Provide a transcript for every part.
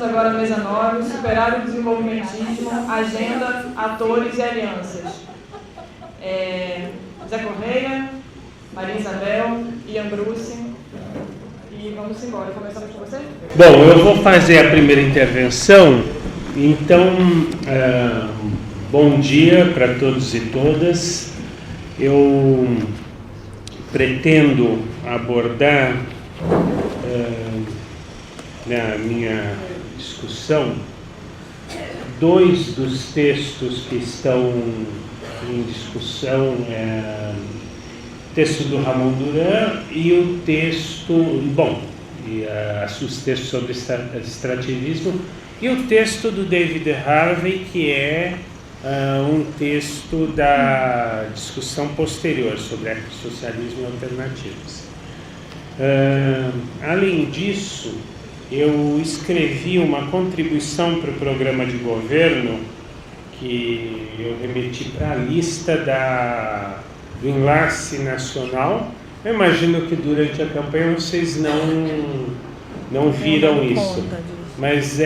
Temos agora a mesa 9, superar o desenvolvimentismo, agenda, atores e alianças. Zé Correia, Maria Isabel, Ian Bruce, e vamos embora. Começamos com você? Bom, eu vou fazer a primeira intervenção, então, bom dia para todos e todas. Eu pretendo abordar na minha discussão dois dos textos que estão em discussão, o texto do Ramon Duran e o texto, os textos sobre extrativismo e o texto do David Harvey, que é um texto da discussão posterior sobre ecossocialismo e alternativas. Além disso, eu escrevi uma contribuição para o programa de governo que eu remeti para a lista do Enlace Nacional. Eu imagino que durante a campanha vocês não viram isso, mas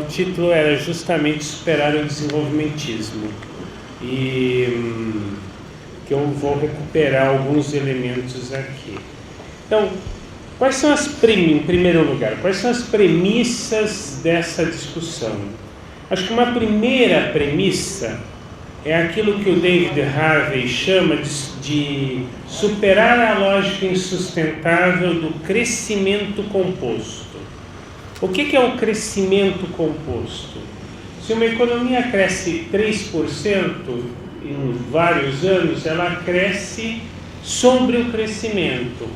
o título era justamente Superar o Desenvolvimentismo, e que eu vou recuperar alguns elementos aqui. Então, em primeiro lugar, quais são as premissas dessa discussão? Acho que uma primeira premissa é aquilo que o David Harvey chama de superar a lógica insustentável do crescimento composto. O que é o crescimento composto? Se uma economia cresce 3% em vários anos, ela cresce sobre o crescimento.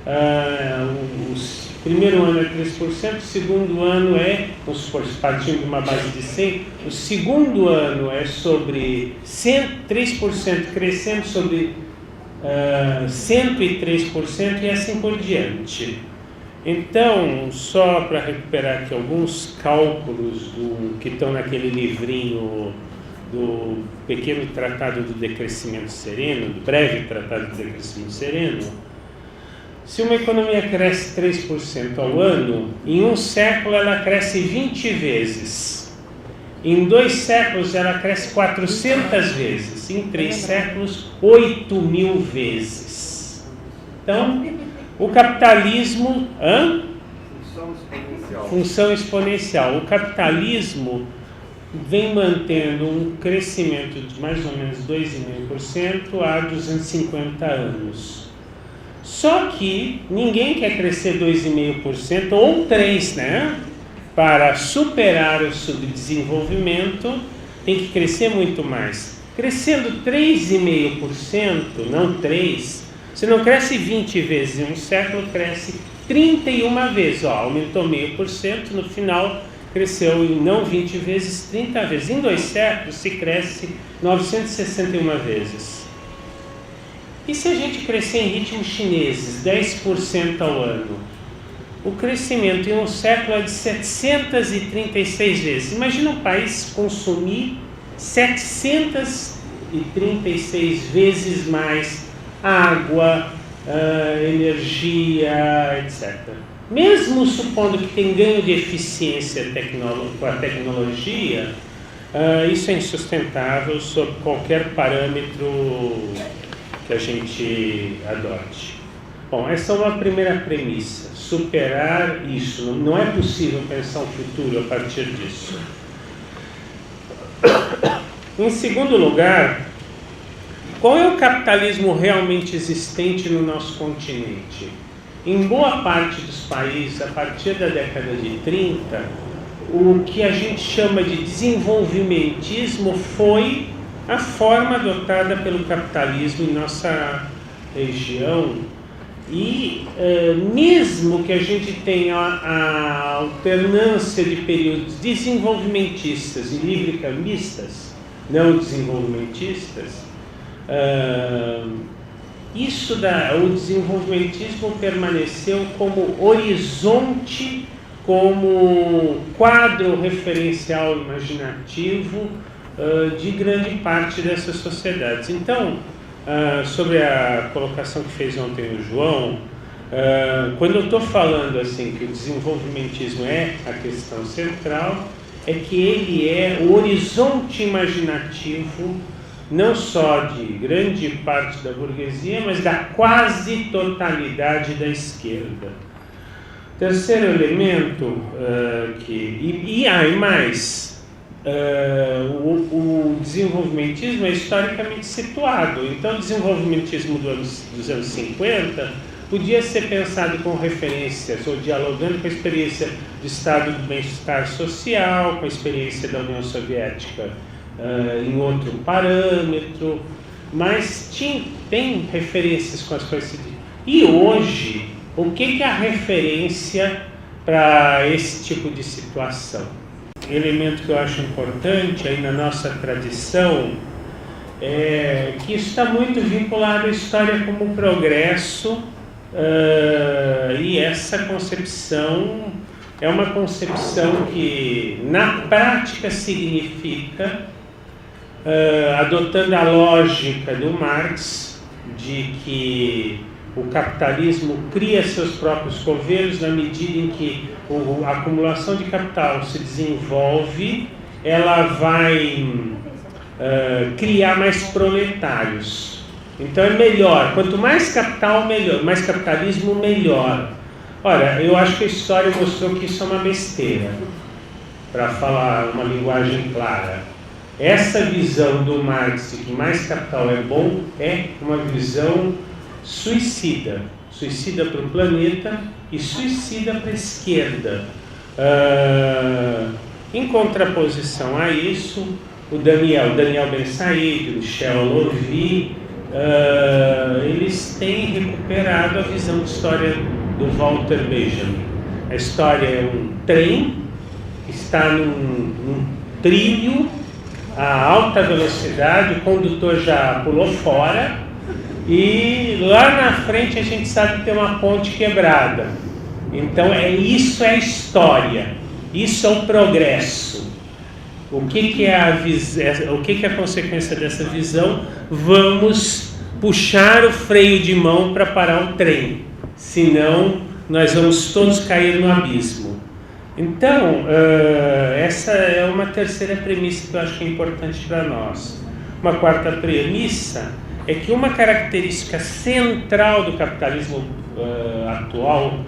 O primeiro ano é 3%, o segundo ano vamos supor, partindo de uma base de 100, o segundo ano é sobre 3% crescendo sobre 103% e assim por diante. Então, só para recuperar aqui alguns cálculos que estão naquele livrinho do Pequeno Tratado do Decrescimento Sereno, do Breve Tratado do Decrescimento Sereno, se uma economia cresce 3% ao ano, em um século ela cresce 20 vezes. Em 2 séculos ela cresce 400 vezes. Em 3 séculos, 8.000 vezes. Então, o capitalismo... Função exponencial. O capitalismo vem mantendo um crescimento de mais ou menos 2,5% há 250 anos. Só que ninguém quer crescer 2,5% ou 3%, né? Para superar o subdesenvolvimento, tem que crescer muito mais. Crescendo 3,5%, não 3%, você não cresce 20 vezes em um século, cresce 31 vezes. Aumentou 0,5%, no final cresceu não 20 vezes, 30 vezes. Em 2 séculos se cresce 961 vezes. E se a gente crescer em ritmos chineses, 10% ao ano? O crescimento em um século é de 736 vezes. Imagina um país consumir 736 vezes mais água, energia, etc. Mesmo supondo que tem ganho de eficiência com a tecnologia, isso é insustentável sob qualquer parâmetro que a gente adote. Bom, essa é uma primeira premissa, superar isso. Não é possível pensar um futuro a partir disso. Em segundo lugar, qual é o capitalismo realmente existente no nosso continente? Em boa parte dos países, a partir da década de 30, o que a gente chama de desenvolvimentismo foi a forma adotada pelo capitalismo em nossa região. E mesmo que a gente tenha a alternância de períodos desenvolvimentistas e livre-cambistas, não desenvolvimentistas, o desenvolvimentismo permaneceu como horizonte, como quadro referencial imaginativo de grande parte dessas sociedades. Então, sobre a colocação que fez ontem o João, Quando eu estou falando assim que o desenvolvimentismo é a questão central, é que ele é o horizonte imaginativo não só de grande parte da burguesia, mas da quase totalidade da esquerda. Terceiro elemento, o desenvolvimentismo é historicamente situado. Então, o desenvolvimentismo dos anos 50 podia ser pensado com referências ou dialogando com a experiência do estado do bem-estar social, com a experiência da União Soviética em outro parâmetro, mas tem referências com as coisas. E hoje, o que é a referência para esse tipo de situação? Elemento que eu acho importante aí na nossa tradição é que isso está muito vinculado à história como progresso, e essa concepção é uma concepção que na prática significa, adotando a lógica do Marx, de que o capitalismo cria seus próprios governos na medida em que a acumulação de capital se desenvolve, ela vai criar mais proletários. Então é melhor, quanto mais capital, melhor, mais capitalismo, melhor. Ora, eu acho que a história mostrou que isso é uma besteira, para falar uma linguagem clara. Essa visão do Marx de que mais capital é bom é uma visão suicida para o planeta e suicida para a esquerda. Em contraposição a isso, o Daniel Ben-Said, o Michel Louvi, eles têm recuperado a visão de história do Walter Benjamin. A história é um trem que está num trilho a alta velocidade, o condutor já pulou fora e lá na frente a gente sabe que tem uma ponte quebrada. Então isso é a história, isso é o progresso. O que é a consequência dessa visão? Vamos puxar o freio de mão para parar o trem, senão nós vamos todos cair no abismo. Então, essa é uma terceira premissa que eu acho que é importante para nós. Uma quarta premissa é que uma característica central do capitalismo atual,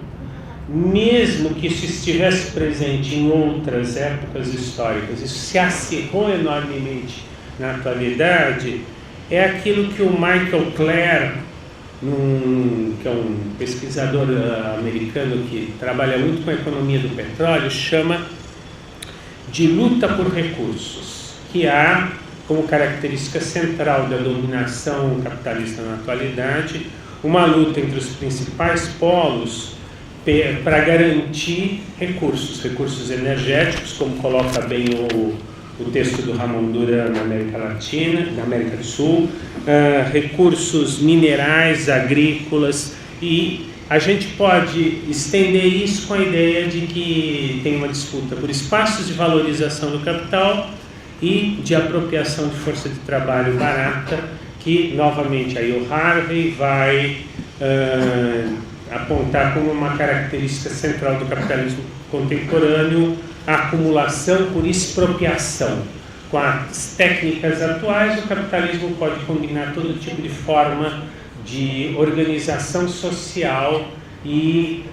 mesmo que isso estivesse presente em outras épocas históricas, isso se acirrou enormemente na atualidade, é aquilo que o Michael Clare, que é um pesquisador americano que trabalha muito com a economia do petróleo, chama de luta por recursos, que há como característica central da dominação capitalista na atualidade uma luta entre os principais polos para garantir recursos energéticos, como coloca bem o texto do Ramon Duran na América Latina, na América do Sul, recursos minerais, agrícolas, e a gente pode estender isso com a ideia de que tem uma disputa por espaços de valorização do capital e de apropriação de força de trabalho barata, que novamente aí o Harvey vai apontar como uma característica central do capitalismo contemporâneo a acumulação por expropriação. Com as técnicas atuais, o capitalismo pode combinar todo tipo de forma de organização social e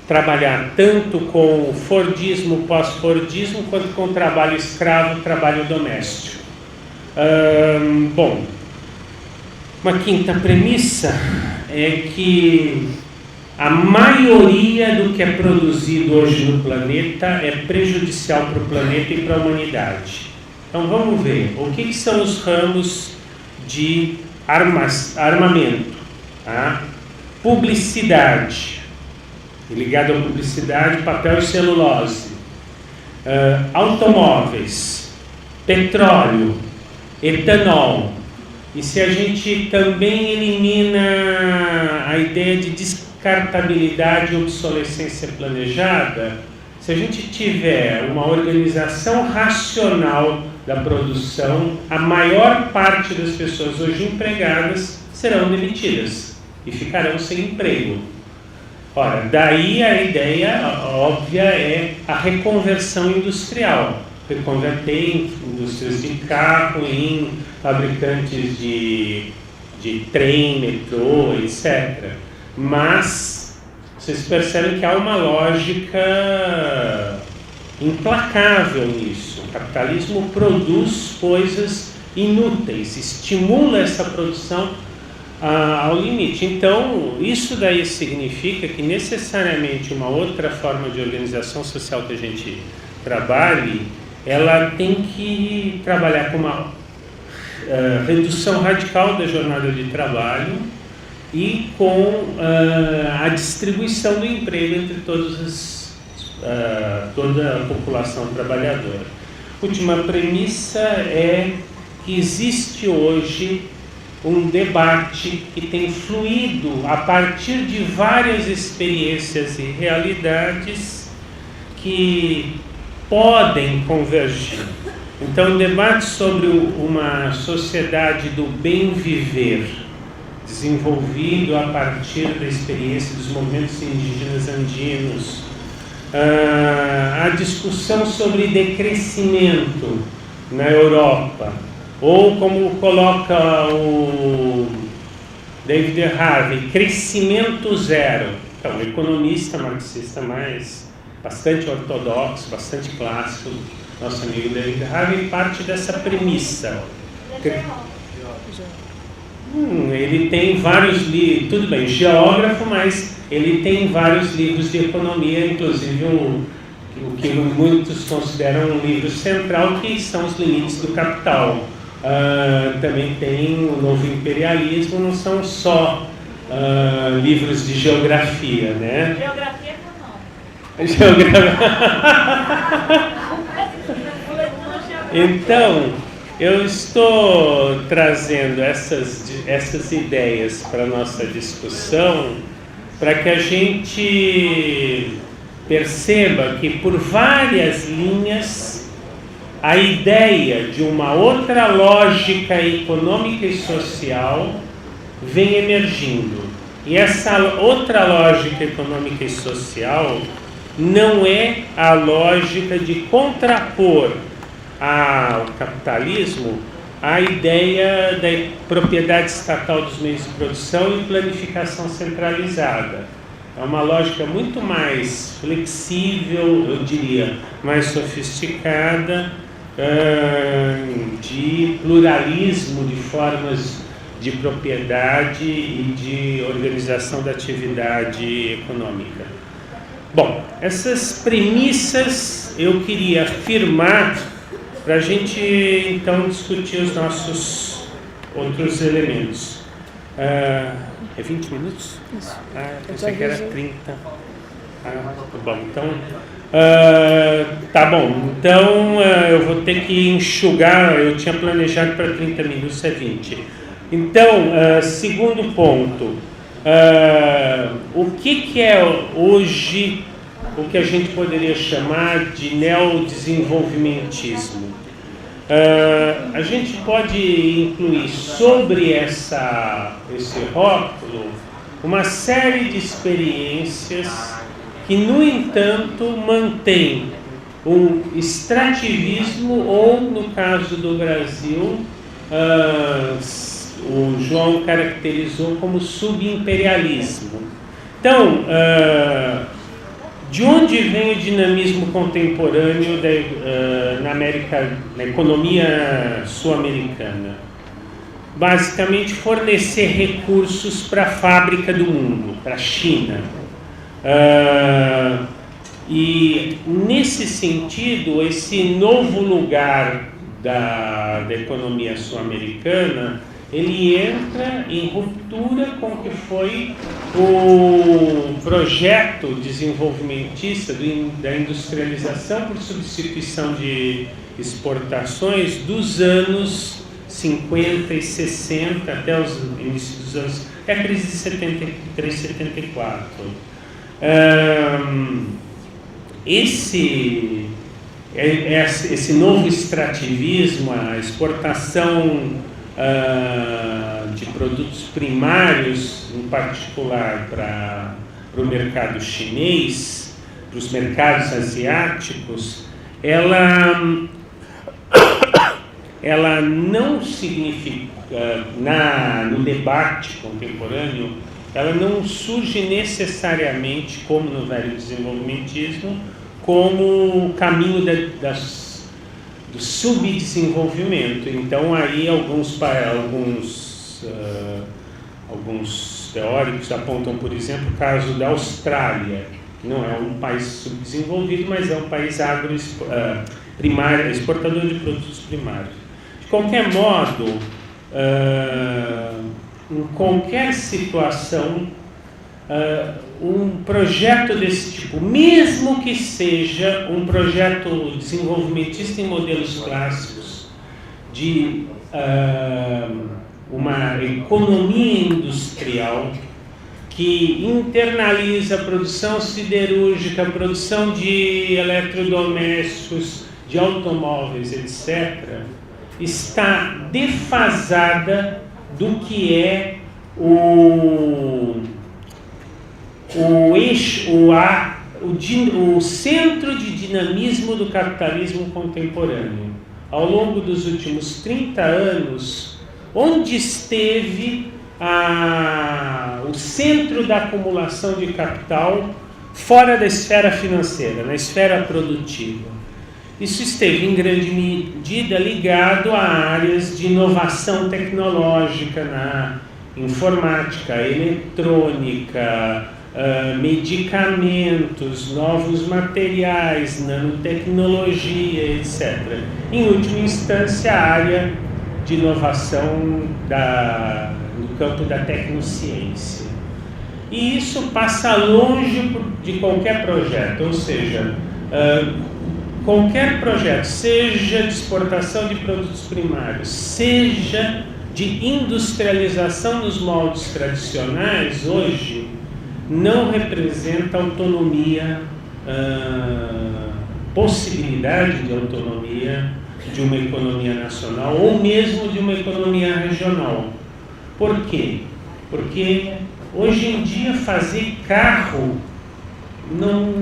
trabalhar tanto com o Fordismo, pós-Fordismo, quanto com o trabalho escravo, trabalho doméstico. Bom, uma quinta premissa é que a maioria do que é produzido hoje no planeta é prejudicial para o planeta e para a humanidade. Então vamos ver o que são os ramos de armamento. Tá? Publicidade, ligado à publicidade, papel e celulose, automóveis, petróleo, etanol. E se a gente também elimina a ideia de descartabilidade e obsolescência planejada, se a gente tiver uma organização racional da produção, a maior parte das pessoas hoje empregadas serão demitidas. e ficarão sem emprego. Ora, daí a ideia óbvia é a reconversão industrial, reconverter indústrias de carro em fabricantes de trem, metrô, etc. Mas vocês percebem que há uma lógica implacável nisso. O capitalismo produz coisas inúteis, estimula essa produção ao limite. Então, isso daí significa que necessariamente uma outra forma de organização social que a gente trabalhe, ela tem que trabalhar com uma redução radical da jornada de trabalho e com a distribuição do emprego entre toda a população trabalhadora. Última premissa é que existe hoje um debate que tem fluído a partir de várias experiências e realidades que podem convergir. Então, um debate sobre uma sociedade do bem viver, desenvolvido a partir da experiência dos movimentos indígenas andinos, a discussão sobre decrescimento na Europa, ou como coloca o David Harvey, crescimento zero. Então, um economista marxista bastante ortodoxo, bastante clássico, nosso amigo David Harvey, parte dessa premissa. Ele tem vários livros, tudo bem, geógrafo, mas ele tem vários livros de economia, inclusive o que muitos consideram um livro central, que são Os Limites do Capital. Também tem o Novo Imperialismo, não são só livros de geografia, né? Geografia não. Então, eu estou trazendo essas ideias para a nossa discussão, para que a gente perceba que por várias linhas a ideia de uma outra lógica econômica e social vem emergindo. E essa outra lógica econômica e social não é a lógica de contrapor ao capitalismo a ideia da propriedade estatal dos meios de produção e planificação centralizada. É uma lógica muito mais flexível, eu diria, mais sofisticada, de pluralismo de formas de propriedade e de organização da atividade econômica. Bom, essas premissas eu queria afirmar para a gente então discutir os nossos outros elementos. É 20 minutos? Isso. Pensei que era 30. Tá bom, então... tá bom, então eu vou ter que enxugar, eu tinha planejado para 30 minutos, é 20. Então, segundo ponto, o que é hoje o que a gente poderia chamar de neodesenvolvimentismo? A gente pode incluir sobre esse rótulo uma série de experiências que, no entanto, mantém um extrativismo ou, no caso do Brasil, o João caracterizou como subimperialismo. Então, de onde vem o dinamismo contemporâneo na economia sul-americana? Basicamente, fornecer recursos para a fábrica do mundo, para a China. E, nesse sentido, esse novo lugar da economia sul-americana, ele entra em ruptura com o que foi o projeto desenvolvimentista da industrialização por substituição de exportações dos anos 50 e 60 até os inícios dos anos... É a crise de 73, 74. Esse novo extrativismo, a exportação de produtos primários, em particular para o mercado chinês, para os mercados asiáticos, ela não significa, no debate contemporâneo, ela não surge necessariamente, como no velho desenvolvimentismo, como o caminho do subdesenvolvimento. Então, aí alguns teóricos apontam, por exemplo, o caso da Austrália, que não é um país subdesenvolvido, mas é um país primário, exportador de produtos primários. De qualquer modo, em qualquer situação, um projeto desse tipo, mesmo que seja um projeto desenvolvimentista em modelos clássicos, de uma economia industrial que internaliza a produção siderúrgica, a produção de eletrodomésticos, de automóveis, etc., está defasada do que é o centro de dinamismo do capitalismo contemporâneo. Ao longo dos últimos 30 anos, onde esteve o centro da acumulação de capital fora da esfera financeira, na esfera produtiva? Isso esteve em grande medida ligado a áreas de inovação tecnológica, na informática, eletrônica, medicamentos, novos materiais, nanotecnologia, etc. Em última instância, a área de inovação no campo da tecnociência. E isso passa longe de qualquer projeto, ou seja, qualquer projeto, seja de exportação de produtos primários, seja de industrialização nos moldes tradicionais, hoje não representa autonomia, possibilidade de autonomia de uma economia nacional ou mesmo de uma economia regional. Por quê? Porque hoje em dia fazer carro não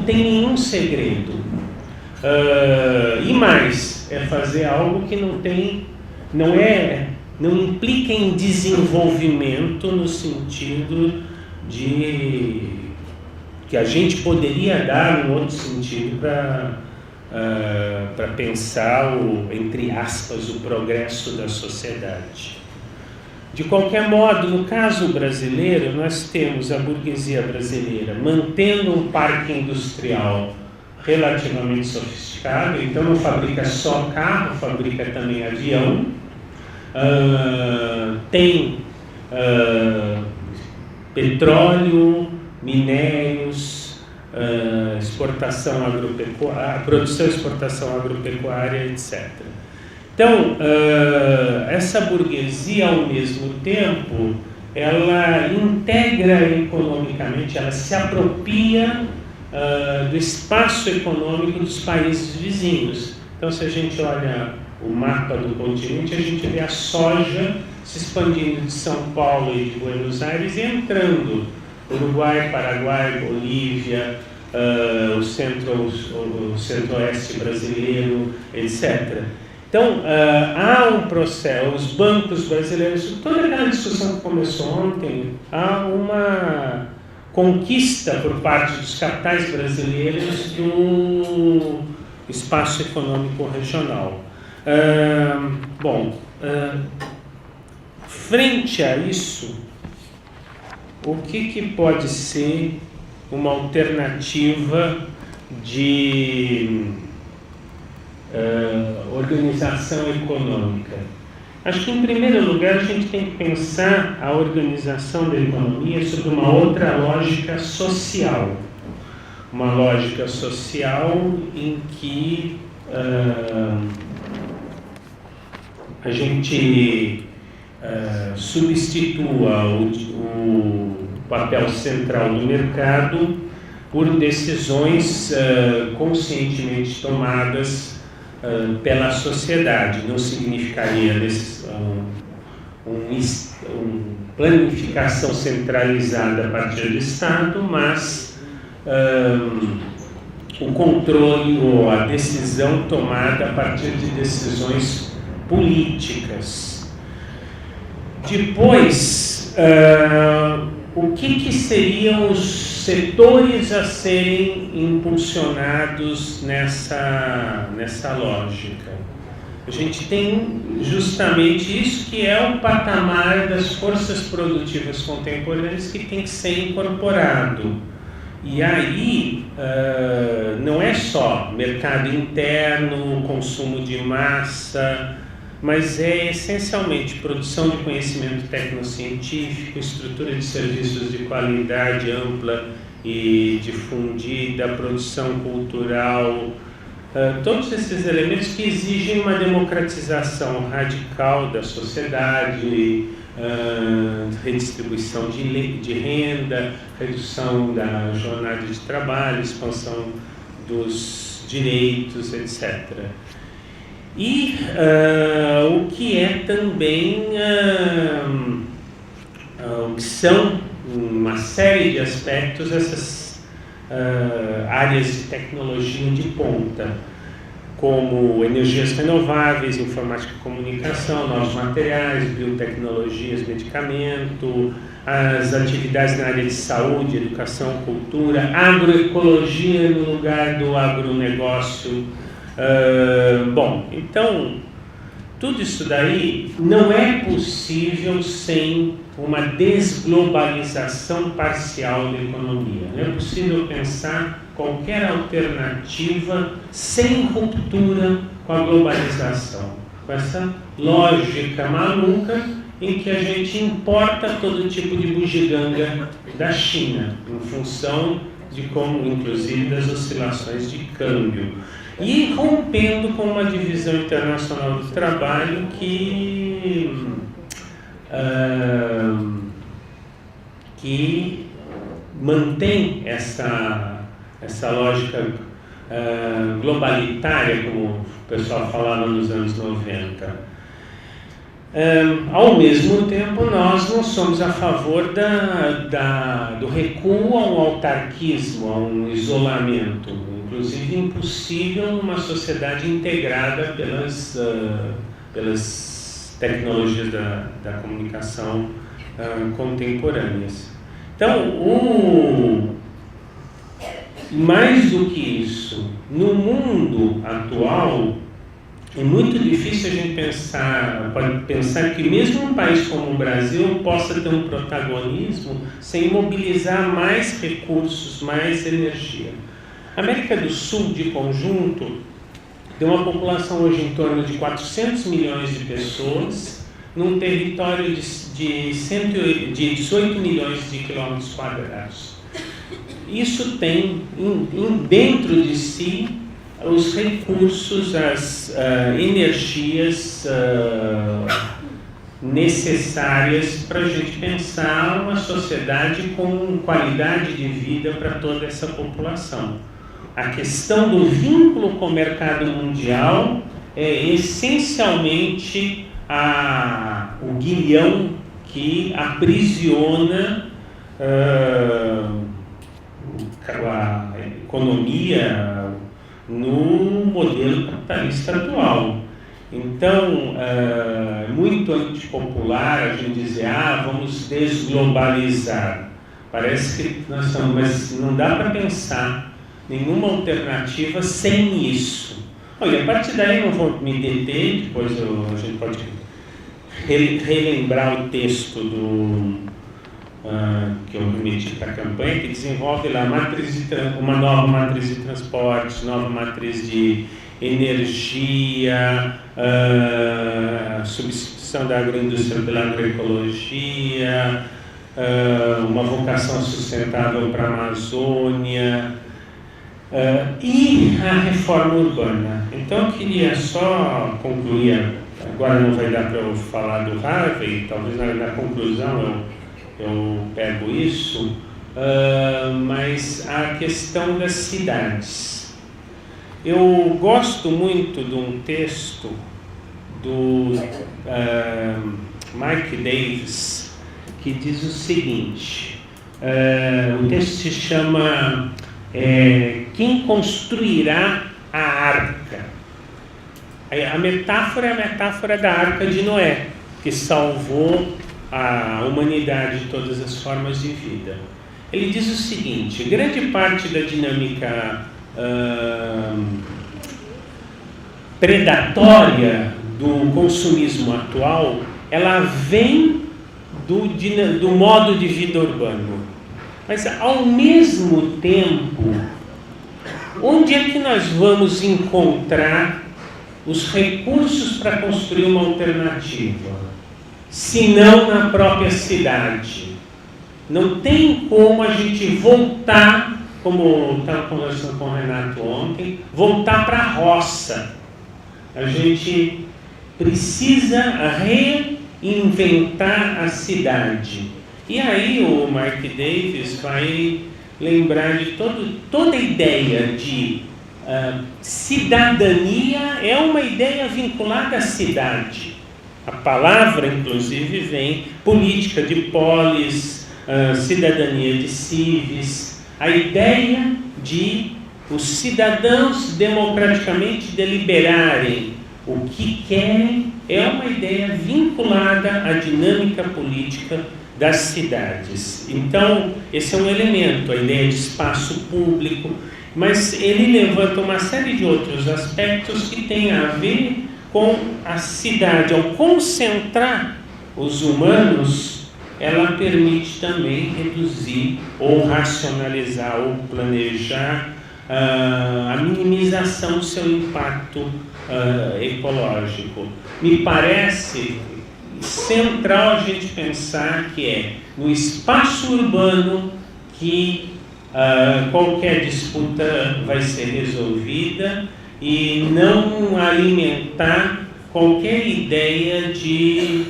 tem nenhum segredo. E mais, é fazer algo que não implica em desenvolvimento no sentido de que a gente poderia dar um outro sentido para pensar entre aspas, o progresso da sociedade. De qualquer modo, no caso brasileiro, nós temos a burguesia brasileira mantendo um parque industrial relativamente sofisticado, então não fabrica só carro, fabrica também avião, tem petróleo, minérios, exportação agropecuária, produção e exportação agropecuária, etc. Então, essa burguesia, ao mesmo tempo, ela integra economicamente, ela se apropria do espaço econômico dos países vizinhos. Então, se a gente olha o mapa do continente, a gente vê a soja se expandindo de São Paulo e de Buenos Aires e entrando Uruguai, Paraguai, Bolívia, o centro-oeste brasileiro, etc. Então, há um processo, os bancos brasileiros, toda aquela discussão que começou ontem, há uma conquista por parte dos capitais brasileiros do espaço econômico regional. Frente a isso, o que pode ser uma alternativa de organização econômica? Acho que, em primeiro lugar, a gente tem que pensar a organização da economia sobre uma outra lógica social. Uma lógica social em que a gente substitua o papel central do mercado por decisões conscientemente tomadas pela sociedade. Não significaria planificação centralizada a partir do Estado, mas o controle ou a decisão tomada a partir de decisões políticas. Depois, o que seriam os setores a serem impulsionados nessa lógica? A gente tem justamente isso, que é o patamar das forças produtivas contemporâneas que tem que ser incorporado. E aí, não é só mercado interno, consumo de massa, mas é essencialmente produção de conhecimento tecnocientífico, estrutura de serviços de qualidade ampla e difundida, produção cultural, todos esses elementos que exigem uma democratização radical da sociedade, redistribuição de renda, redução da jornada de trabalho, expansão dos direitos, etc. E o que é também, o que são uma série de aspectos essas áreas de tecnologia de ponta, como energias renováveis, informática e comunicação, novos materiais, biotecnologias, medicamento, as atividades na área de saúde, educação, cultura, agroecologia no lugar do agronegócio. Bom, então, tudo isso daí não é possível sem uma desglobalização parcial da economia. Não é possível pensar qualquer alternativa sem ruptura com a globalização, com essa lógica maluca em que a gente importa todo tipo de bugiganga da China, em função de como, inclusive, das oscilações de câmbio. E rompendo com uma divisão internacional do trabalho que mantém essa lógica globalitária, como o pessoal falava nos anos 90. Ao mesmo tempo, nós não somos a favor do recuo a um autarquismo, a um isolamento, inclusive impossível numa sociedade integrada pelas tecnologias da comunicação contemporâneas. Então, mais do que isso, no mundo atual, é muito difícil a gente pensar que mesmo um país como o Brasil possa ter um protagonismo sem mobilizar mais recursos, mais energia. A América do Sul, de conjunto, tem uma população hoje em torno de 400 milhões de pessoas, num território de 18 milhões de quilômetros quadrados. Isso tem dentro de si os recursos, as energias necessárias para a gente pensar uma sociedade com qualidade de vida para toda essa população. A questão do vínculo com o mercado mundial é essencialmente o guilhão que aprisiona a economia no modelo capitalista atual. Então, é muito antipopular a gente dizer, vamos desglobalizar. Parece que nós estamos, mas não dá para pensar nenhuma alternativa sem isso. Olha, a partir daí não vou me deter, depois a gente pode relembrar o texto que eu remeti para a campanha, que desenvolve lá uma nova matriz de transportes, nova matriz de energia, substituição da agroindústria pela agroecologia, uma vocação sustentável para a Amazônia, e a reforma urbana. Então eu queria só concluir, agora não vai dar para eu falar do Harvey, talvez na conclusão eu pego isso, mas a questão das cidades. Eu gosto muito de um texto do Mike Davis, que diz o seguinte, o texto se chama Quem Construirá a Arca? A metáfora é a metáfora da Arca de Noé, que salvou a humanidade de todas as formas de vida. Ele diz o seguinte, grande parte da dinâmica predatória do consumismo atual, ela vem do modo de vida urbano. Mas, ao mesmo tempo, onde é que nós vamos encontrar os recursos para construir uma alternativa? Se não na própria cidade. Não tem como a gente voltar, como estava conversando com o Renato ontem, voltar para a roça. A gente precisa reinventar a cidade. E aí o Mark Davis vai lembrar de toda a ideia de cidadania é uma ideia vinculada à cidade. A palavra, inclusive, vem política de polis, cidadania de civis, a ideia de os cidadãos democraticamente deliberarem o que querem é uma ideia vinculada à dinâmica política das cidades. Então, esse é um elemento, a ideia de espaço público, mas ele levanta uma série de outros aspectos que têm a ver com a cidade. Ao concentrar os humanos, ela permite também reduzir ou racionalizar ou planejar a minimização do seu impacto ecológico. Me parece central a gente pensar que é no espaço urbano que qualquer disputa vai ser resolvida e não alimentar qualquer ideia de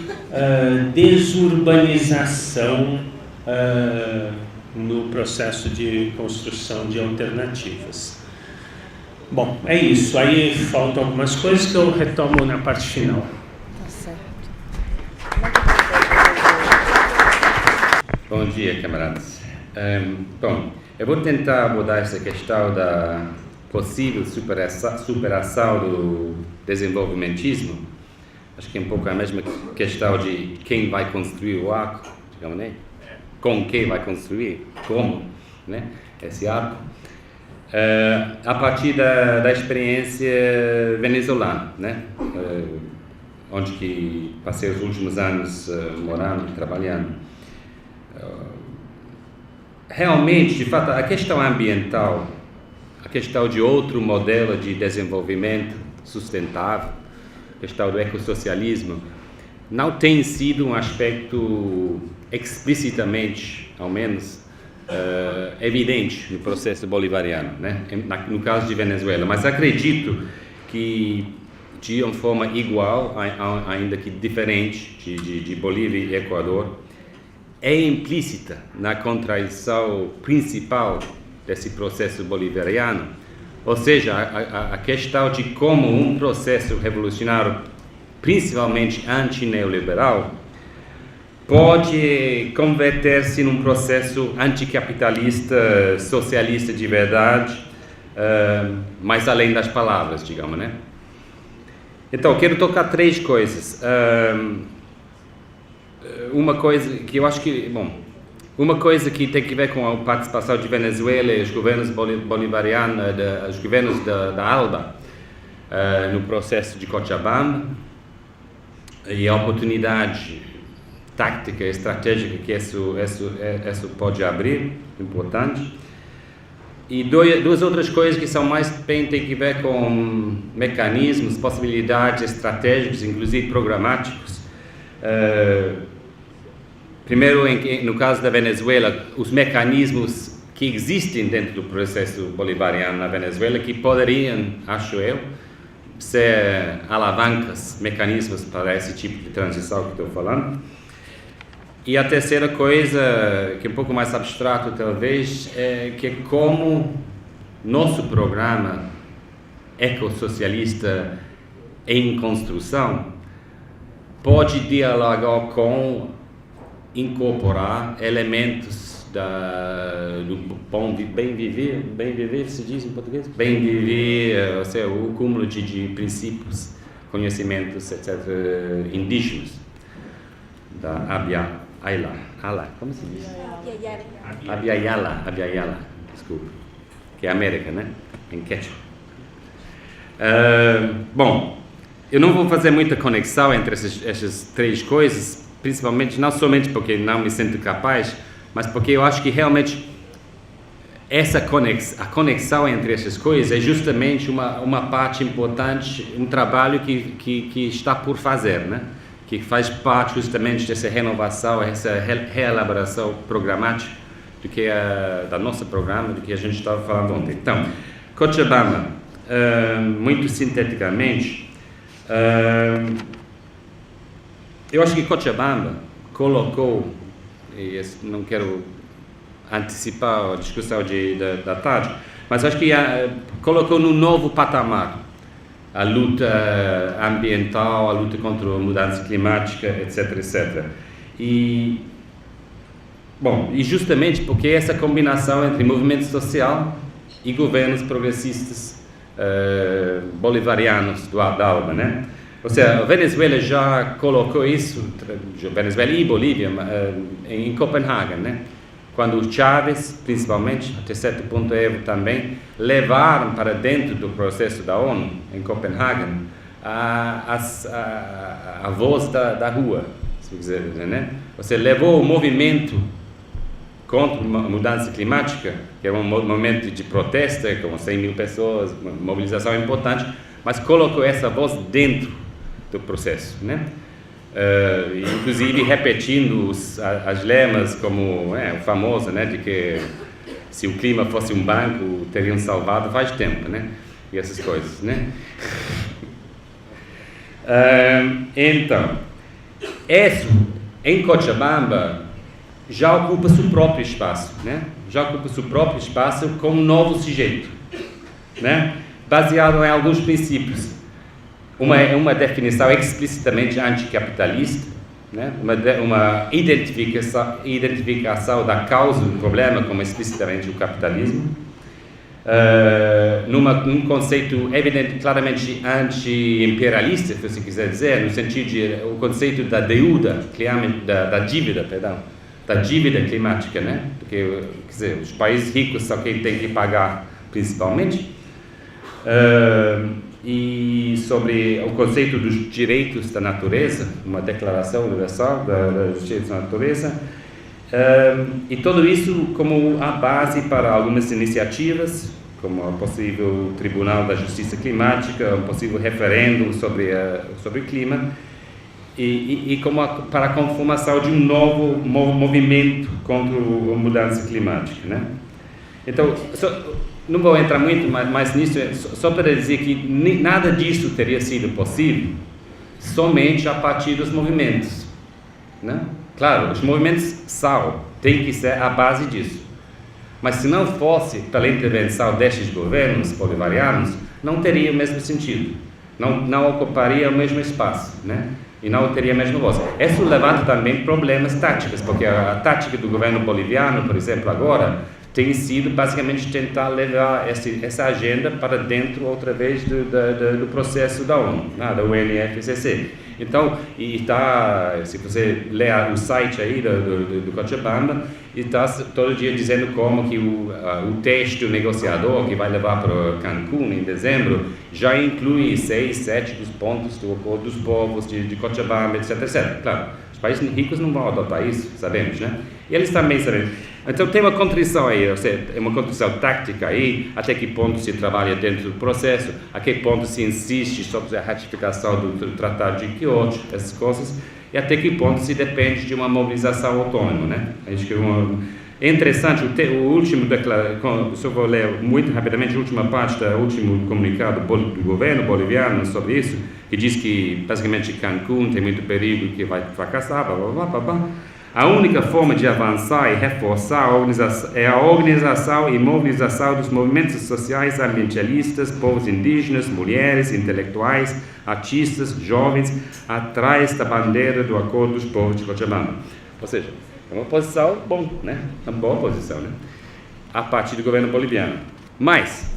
desurbanização no processo de construção de alternativas. Bom, é isso. Aí faltam algumas coisas que eu retomo na parte final. Tá certo. Bom dia, camaradas. Bom, eu vou tentar abordar essa questão da possível superação do desenvolvimentismo. Acho que é um pouco a mesma questão de quem vai construir o arco, digamos, né? Com quem vai construir, como, né? Esse arco. A partir da experiência venezuelana, né? Onde que passei os últimos anos morando e trabalhando. Realmente, de fato, a questão ambiental, a questão de outro modelo de desenvolvimento sustentável, a questão do ecossocialismo, não tem sido um aspecto explicitamente, ao menos, evidente no processo bolivariano, né? No caso de Venezuela. Mas acredito que, de uma forma igual, ainda que diferente, de Bolívia e Equador, é implícita na contradição principal desse processo bolivariano, ou seja, a questão de como um processo revolucionário, principalmente anti-neoliberal, pode converter-se num processo anticapitalista, socialista de verdade, mais além das palavras, digamos, né? Então, quero tocar três coisas. Uma coisa que eu acho que, uma coisa que tem que ver com a participação de Venezuela e os governos bolivarianos, os governos da ALBA, no processo de Cochabamba, e a oportunidade tática e estratégica que isso pode abrir, importante. E duas outras coisas que são mais bem tem que ver com mecanismos, possibilidades estratégicos, inclusive programáticos. Primeiro, no caso da Venezuela, os mecanismos que existem dentro do processo bolivariano na Venezuela, que poderiam, acho eu, ser alavancas, mecanismos para esse tipo de transição que estou falando. E a terceira coisa, que é um pouco mais abstrato talvez, é que como nosso programa ecossocialista em construção pode dialogar com incorporar elementos do bem viver se diz em português? Bem viver, ou seja, o cúmulo de princípios, conhecimentos, etc., indígenas, da Abya Yala, como se diz? Abya Yala, desculpa, que é América, né? Em Quechua. Bom, eu não vou fazer muita conexão entre essas três coisas, principalmente, não somente porque não me sinto capaz, mas porque eu acho que realmente a conexão entre essas coisas é justamente uma parte importante, um trabalho que está por fazer, né? Que faz parte justamente dessa renovação, essa reelaboração programática da nosso programa, do que a gente estava falando ontem. Então, Cochabamba, muito sinteticamente, eu acho que Cochabamba colocou, e não quero antecipar a discussão da tarde, mas acho que colocou num novo patamar a luta ambiental, a luta contra a mudança climática, etc. E justamente porque essa combinação entre movimento social e governos progressistas bolivarianos da ALBA, né? Ou seja, a Venezuela já colocou isso, Venezuela e Bolívia, em Copenhague, né? Quando Chávez, principalmente, até certo ponto Evo também, levaram para dentro do processo da ONU, em Copenhague, a voz da rua, se quiser dizer, né? Ou seja, levou o movimento contra a mudança climática, que é um momento de protesto, com 100 mil pessoas, uma mobilização importante, mas colocou essa voz dentro do processo, né? Inclusive repetindo as lemas como o famoso, né, de que se o clima fosse um banco teriam salvado faz tempo, né? E essas coisas, né? Então, isso em Cochabamba já ocupa seu próprio espaço, né? Já ocupa seu próprio espaço com um novo sujeito, né? Baseado em alguns princípios. Uma definição explicitamente anticapitalista, né? Uma identificação da causa do problema como explicitamente o capitalismo, num conceito evidente, claramente anti-imperialista, se você quiser dizer, no sentido de o conceito da dívida climática, né? Porque, quer dizer, os países ricos são quem tem que pagar principalmente. E sobre o conceito dos direitos da natureza, uma declaração universal dos direitos da natureza, e tudo isso como a base para algumas iniciativas, como o possível Tribunal da Justiça Climática, um possível referendo sobre o clima, e como para a conformação de um novo movimento contra a mudança climática, né? Então, não vou entrar muito mais nisso, só para dizer que nada disso teria sido possível somente a partir dos movimentos, né? Claro, os movimentos têm que ser a base disso. Mas se não fosse pela intervenção destes governos bolivarianos, não teria o mesmo sentido, não ocuparia o mesmo espaço, né? E não teria a mesma voz. Isso levanta também problemas táticos, porque a tática do governo boliviano, por exemplo, agora, tem sido basicamente tentar levar essa agenda para dentro outra vez do processo da ONU, da UNFCCC. Então, se você ler o site aí do Cochabamba, está todo dia dizendo como que o texto negociador que vai levar para Cancún em dezembro já inclui 6, 7 dos pontos do acordo dos povos de Cochabamba, etc. Claro, os países ricos não vão adotar isso, sabemos, né? E eles também sabem. Então tem uma contradição aí, ou seja, é uma contradição tática aí, até que ponto se trabalha dentro do processo, a que ponto se insiste sobre a ratificação do Tratado de Kyoto, essas coisas, e até que ponto se depende de uma mobilização autônoma, né? Acho que é interessante, o último se eu vou ler muito rapidamente a última parte do último comunicado do governo boliviano sobre isso, que diz que basicamente Cancún tem muito perigo que vai fracassar, blá blá blá blá blá. A única forma de avançar e reforçar a organização e mobilização dos movimentos sociais ambientalistas, povos indígenas, mulheres, intelectuais, artistas, jovens, atrás da bandeira do Acordo dos Povos de Cochabamba. Ou seja, é uma posição bom, né? Uma boa posição, né? A partir do governo boliviano. Mas,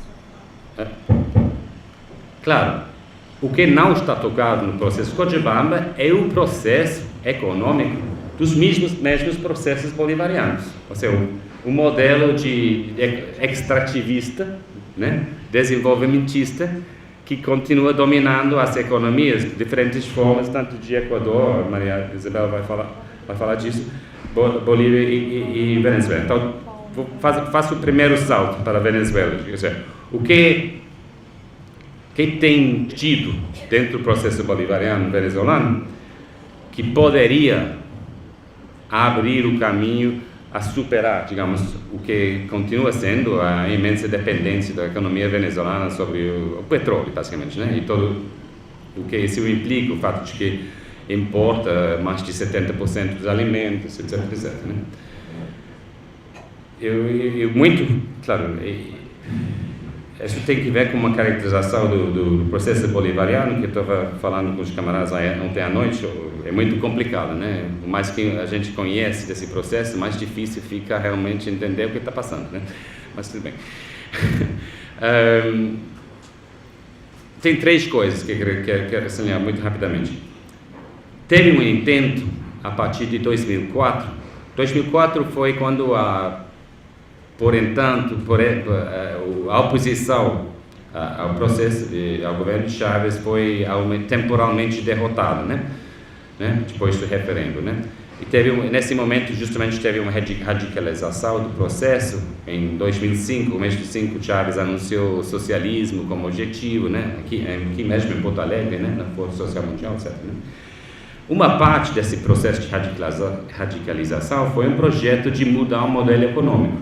claro, o que não está tocado no processo Cochabamba é o processo econômico dos mesmos processos bolivarianos. Ou seja, o modelo de extrativista, né, desenvolvimentista, que continua dominando as economias de diferentes formas, tanto de Equador, a Maria Isabel vai falar disso, Bolívia e Venezuela. Então, faço o primeiro salto para a Venezuela. Ou seja, o que tem tido dentro do processo bolivariano venezuelano que poderia abrir o caminho a superar, digamos, o que continua sendo a imensa dependência da economia venezuelana sobre o petróleo, basicamente, né? E todo o que isso implica, o fato de que importa mais de 70% dos alimentos, etc, etc, né? Eu muito, claro, isso tem que ver com uma caracterização do processo bolivariano que eu estava falando com os camaradas ontem à noite. É muito complicado, né? O mais que a gente conhece desse processo, mais difícil fica realmente entender o que está passando, né? Mas tudo bem. Tem três coisas que eu quero assinyalar muito rapidamente. Teve um intento a partir de 2004. 2004 foi quando a oposição ao processo, ao governo de Chávez foi temporalmente derrotada, né? Depois do referendo, né? E nesse momento justamente teve uma radicalização do processo. Em 2005, no mês de 5, Chávez anunciou o socialismo como objetivo, né? Aqui mesmo em Porto Alegre, né? Na Força Social Mundial, etc. Né? Uma parte desse processo de radicalização foi um projeto de mudar o modelo econômico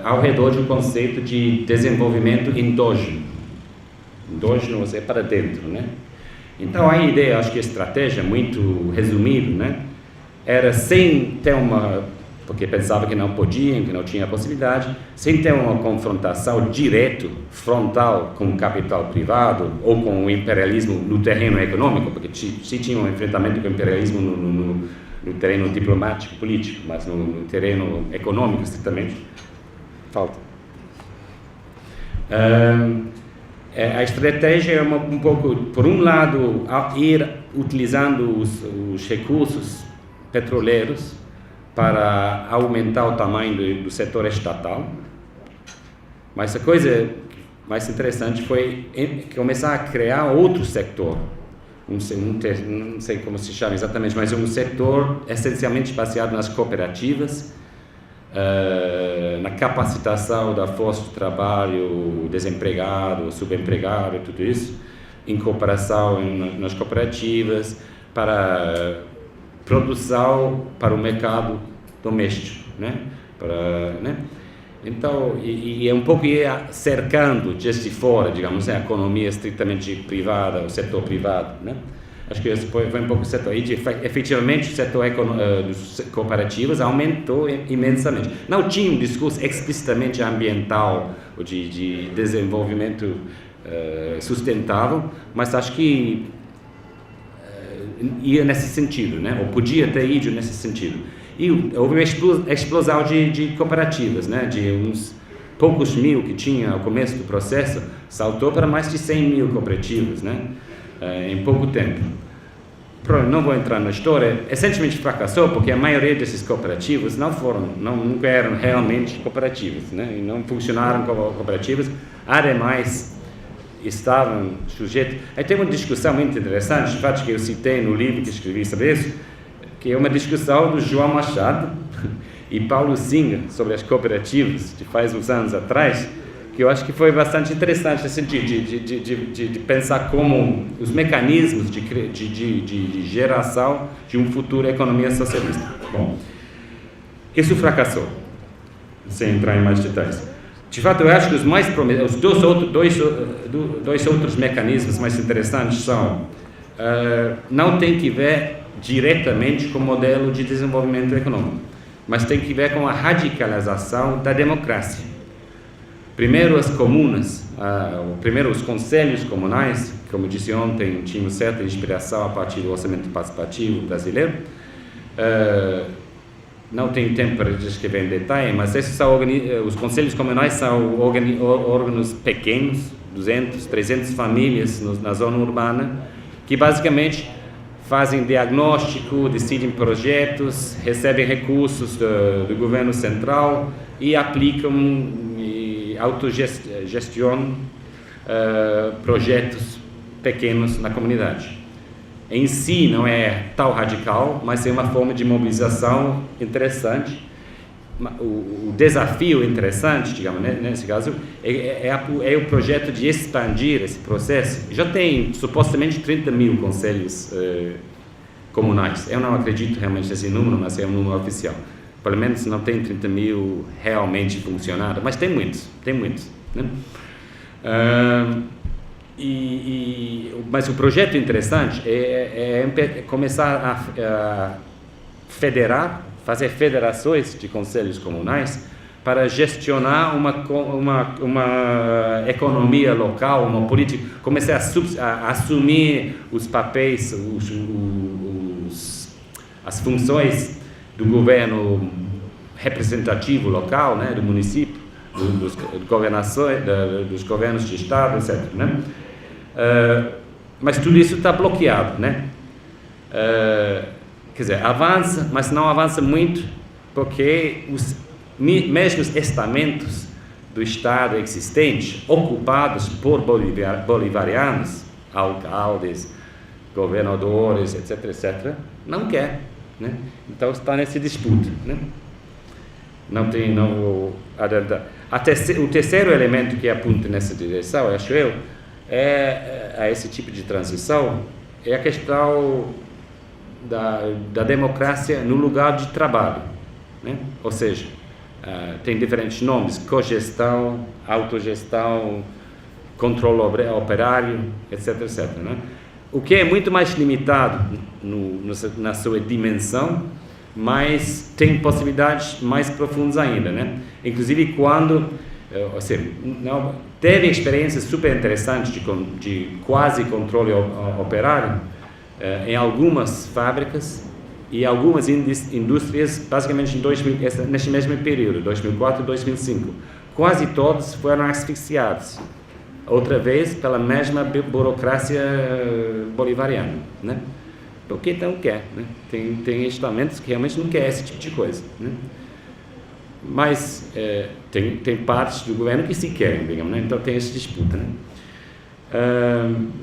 ao redor de um conceito de desenvolvimento endógeno. Endógeno é para dentro, né? Então a ideia, acho que a estratégia, muito resumido, né, era sem ter porque pensava que não podiam, que não tinha possibilidade, sem ter uma confrontação direta, frontal com o capital privado ou com o imperialismo no terreno econômico, porque se tinha um enfrentamento com o imperialismo no terreno diplomático, político, mas no terreno econômico, estritamente, falta. A estratégia é um pouco, por um lado, ir utilizando os recursos petroleiros para aumentar o tamanho do setor estatal, mas a coisa mais interessante foi começar a criar outro setor, não sei como se chama exatamente, mas um setor essencialmente baseado nas cooperativas, na capacitação da força de trabalho, desempregado, subempregado, tudo isso, em cooperação nas cooperativas, para produção para o mercado doméstico, né? Então, e é um pouco cercando desde fora, digamos, a economia estritamente privada, o setor privado, né? Acho que esse foi um pouco o setor. E, efetivamente, o setor dos cooperativas aumentou imensamente. Não tinha um discurso explicitamente ambiental ou de desenvolvimento sustentável, mas acho que ia nesse sentido, né? Ou podia ter ido nesse sentido. E houve uma explosão de cooperativas, né? De uns poucos mil que tinha ao começo do processo, saltou para mais de 100 mil cooperativas, né? Em pouco tempo. Não vou entrar na história, essencialmente fracassou porque a maioria desses cooperativas nunca eram realmente cooperativas, né? E não funcionaram como cooperativas, ademais estavam sujeitos. Aí tem uma discussão muito interessante, de fato que eu citei no livro que escrevi sobre isso, que é uma discussão do João Machado e Paulo Singer sobre as cooperativas, de faz uns anos atrás, que eu acho que foi bastante interessante nesse sentido, de pensar como os mecanismos de geração de um futuro economia socialista. Bom, isso fracassou, sem entrar em mais detalhes. De fato, eu acho que os dois outros mecanismos mais interessantes são, não tem que ver diretamente com o modelo de desenvolvimento econômico, mas tem que ver com a radicalização da democracia. Primeiro as comunas, primeiro os conselhos comunais, como disse ontem, tinham certa inspiração a partir do orçamento participativo brasileiro. Não tenho tempo para descrever em detalhe, mas esses são os conselhos comunais são órgãos pequenos, 200, 300 famílias na zona urbana, que basicamente fazem diagnóstico, decidem projetos, recebem recursos do governo central e aplicam e autogestionam projetos pequenos na comunidade. Em si não é tão radical, mas é uma forma de mobilização interessante. O desafio interessante, digamos, nesse caso, é o projeto de expandir esse processo. Já tem supostamente 30 mil conselhos comunais. Eu não acredito realmente nesse número, mas é um número oficial. Pelo menos não tem 30 mil realmente funcionando, mas tem muitos, né? Mas o projeto interessante é começar a federar, fazer federações de conselhos comunais para gestionar uma economia local, uma política, começar a assumir os papéis, as funções do governo representativo local, né, do município, dos governos de estado, etc., né? Mas tudo isso está bloqueado, né? Quer dizer, avança, mas não avança muito, porque mesmo os estamentos do Estado existente, ocupados por bolivarianos, alcaldes, governadores, etc., etc., não quer, né? Então está nessa disputa, né? Não vou adiantar. O terceiro elemento que aponta nessa direção, acho eu, a esse tipo de transição, é a questão da democracia no lugar de trabalho, né? Ou seja, tem diferentes nomes: cogestão, autogestão, controle operário, etc., etc., né? O que é muito mais limitado na sua dimensão, mas tem possibilidades mais profundas ainda, né? Inclusive quando, teve experiências super interessantes de quase controle operário em algumas fábricas e algumas indústrias, basicamente neste mesmo período, 2004 e 2005. Quase todos foram asfixiados, outra vez pela mesma burocracia bolivariana, né? Porque não quer, né? Tem estamentos que realmente não querem esse tipo de coisa, né? Mas tem partes do governo que se querem, digamos, né? Então tem essa disputa, né?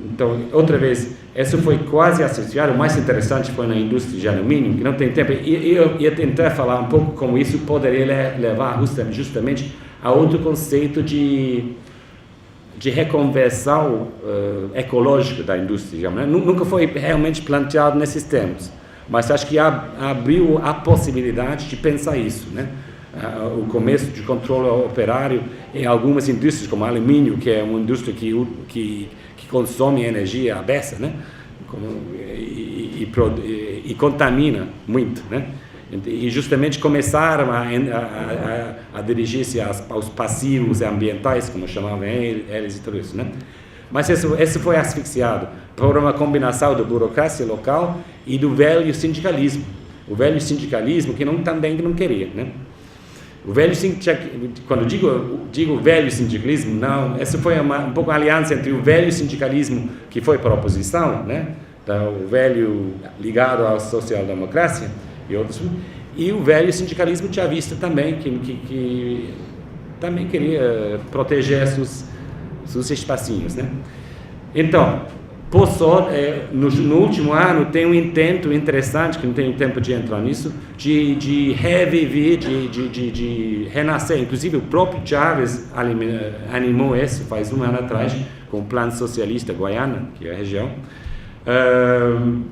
Então, outra vez, isso foi quase associado. O mais interessante foi na indústria de alumínio, que não tem tempo, e eu ia tentar falar um pouco como isso poderia levar justamente a outro conceito de reconversão ecológica da indústria, digamos, né? Nunca foi realmente planteado nesses termos, mas acho que abriu a possibilidade de pensar isso, né? O começo de controle operário em algumas indústrias, como alumínio, que é uma indústria que consome energia à beça, né? E contamina muito, né? E justamente começaram a dirigir-se aos passivos ambientais, como chamavam eles e tudo isso, né? Mas esse foi asfixiado por uma combinação da burocracia local e do velho sindicalismo. O velho sindicalismo que também não queria, né? O velho quando digo velho sindicalismo, não, essa foi um pouco a aliança entre o velho sindicalismo que foi para a oposição, né? Então, o velho ligado à social-democracia e outros, e o velho sindicalismo chavista também, que também queria proteger seus espacinhos, né? Então, por sorte, no último ano tem um intento interessante, que não tenho tempo de entrar nisso, de reviver, de renascer. Inclusive o próprio Chávez animou isso faz um ano atrás, com o Plano Socialista Guaiana, que é a região,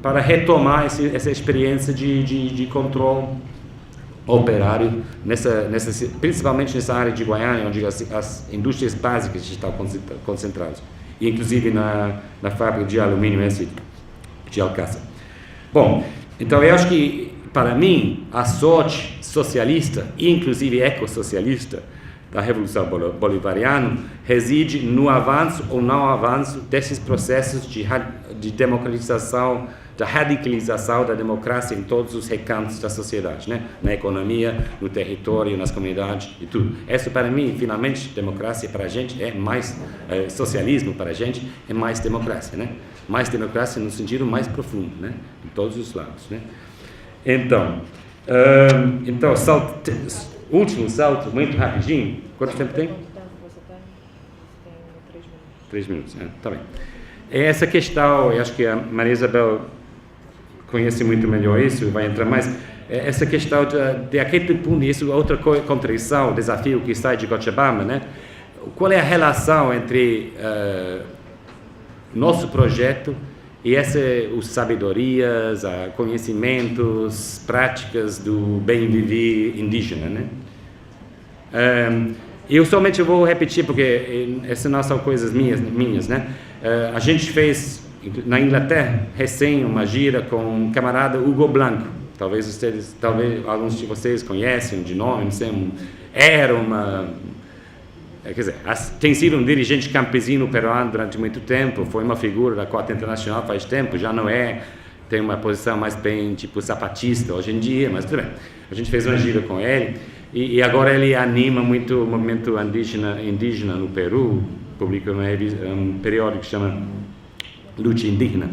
para retomar essa experiência de controle operário, principalmente nessa área de Guaiana, onde as indústrias básicas estão concentradas, e inclusive na fábrica de alumínio de Alcácer. Bom, Então eu acho que, para mim, a sorte socialista, inclusive ecossocialista, da Revolução Bolivariana reside no avanço ou não avanço desses processos de democratização, da radicalização da democracia em todos os recantos da sociedade, né? Na economia, no território, nas comunidades e tudo. Isso, para mim, finalmente, democracia para a gente é mais, socialismo para a gente é mais democracia, né? Mais democracia no sentido mais profundo, né? Em todos os lados, né? Então, último salto, muito rapidinho. Quanto tempo tem? 3 minutos. Tá bem. Essa questão, eu acho que a Maria Isabel conhece muito melhor isso, vai entrar mais. Essa questão de aquele ponto, isso é outra contradição, desafio que sai de Cochabamba, né? Qual é a relação entre nosso projeto e os sabedorias, conhecimentos, práticas do bem viver indígena, né? Eu somente vou repetir porque essas não são coisas minhas, né? A gente fez na Inglaterra recém uma gira com o camarada Hugo Blanco. Talvez alguns de vocês conhecem de nome, não sei. Quer dizer, tem sido um dirigente campesino peruano durante muito tempo, foi uma figura da Cota Internacional faz tempo, já não é, tem uma posição mais bem tipo zapatista hoje em dia, mas tudo bem. A gente fez uma gira com ele e agora ele anima muito o movimento indígena no Peru, publica um periódico que chama Luta Indígena.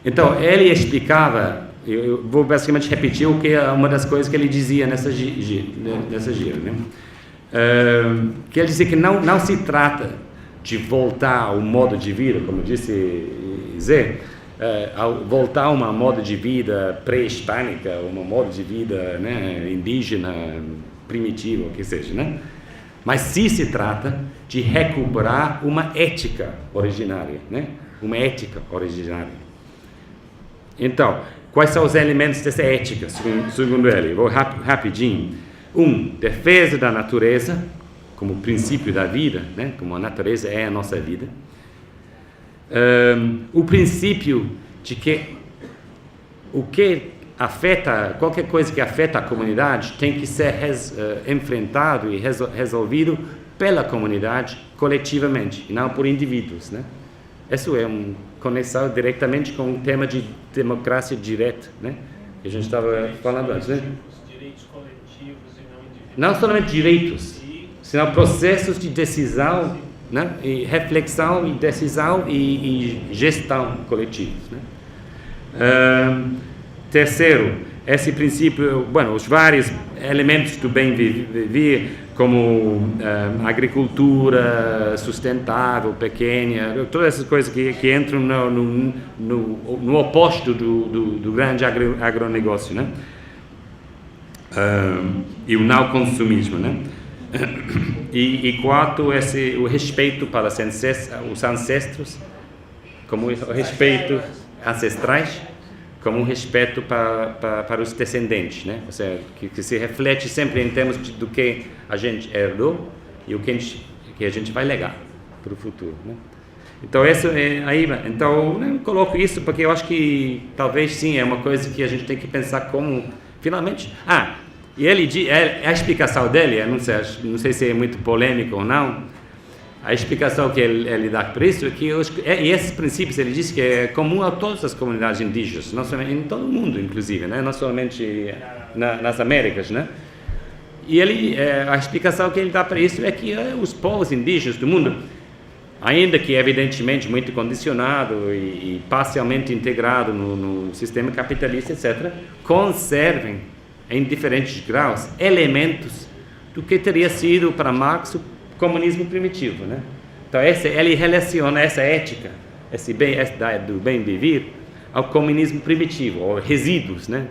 Então, ele explicava, eu vou basicamente repetir o que é uma das coisas que ele dizia nessa gira, né? Que ele dizia que não se trata de voltar ao modo de vida, como disse Zé, voltar a uma modo de vida pré-hispânica, uma modo de vida, né, indígena, primitivo, o que seja, né? Mas sim se trata de recuperar uma ética originária, né? Uma ética originária. Então, quais são os elementos dessa ética, segundo ele? Vou rapidinho. Defesa da natureza, como princípio da vida, né? Como a natureza é a nossa vida. O princípio de que o que afeta, qualquer coisa que afeta a comunidade tem que ser enfrentado e resolvido pela comunidade coletivamente, e não por indivíduos, né? Isso é uma conexão diretamente com o tema de democracia direta, né? Que a gente estava falando antes, né? Direitos coletivos e não individuais. Não somente direitos, senão processos de decisão, né? E reflexão e decisão e gestão coletivos, né? Terceiro, esse princípio, os vários elementos do bem viver, como agricultura sustentável, pequena, todas essas coisas que entram no oposto do grande agronegócio, né? E o não consumismo, né? E quarto, o respeito para os ancestros, como o respeito ancestrais, como um respeito para os descendentes, né? Ou seja, que se reflete sempre em termos do que a gente herdou e o que a gente vai legar para o futuro, né? Então, então eu coloco isso porque eu acho que talvez sim é uma coisa que a gente tem que pensar como, finalmente... E a explicação dele, não sei se é muito polêmico ou não, a explicação que ele dá para isso é que esses princípios, ele diz que é comum a todas as comunidades indígenas, não somente em todo o mundo, inclusive, né? Não somente nas Américas, né? E a explicação que ele dá para isso é que os povos indígenas do mundo, ainda que evidentemente muito condicionado e parcialmente integrado no sistema capitalista, etc., conservem em diferentes graus elementos do que teria sido para Marx o comunismo primitivo, né? Então ele relaciona essa ética, do bem viver, ao comunismo primitivo, ou resíduos, né?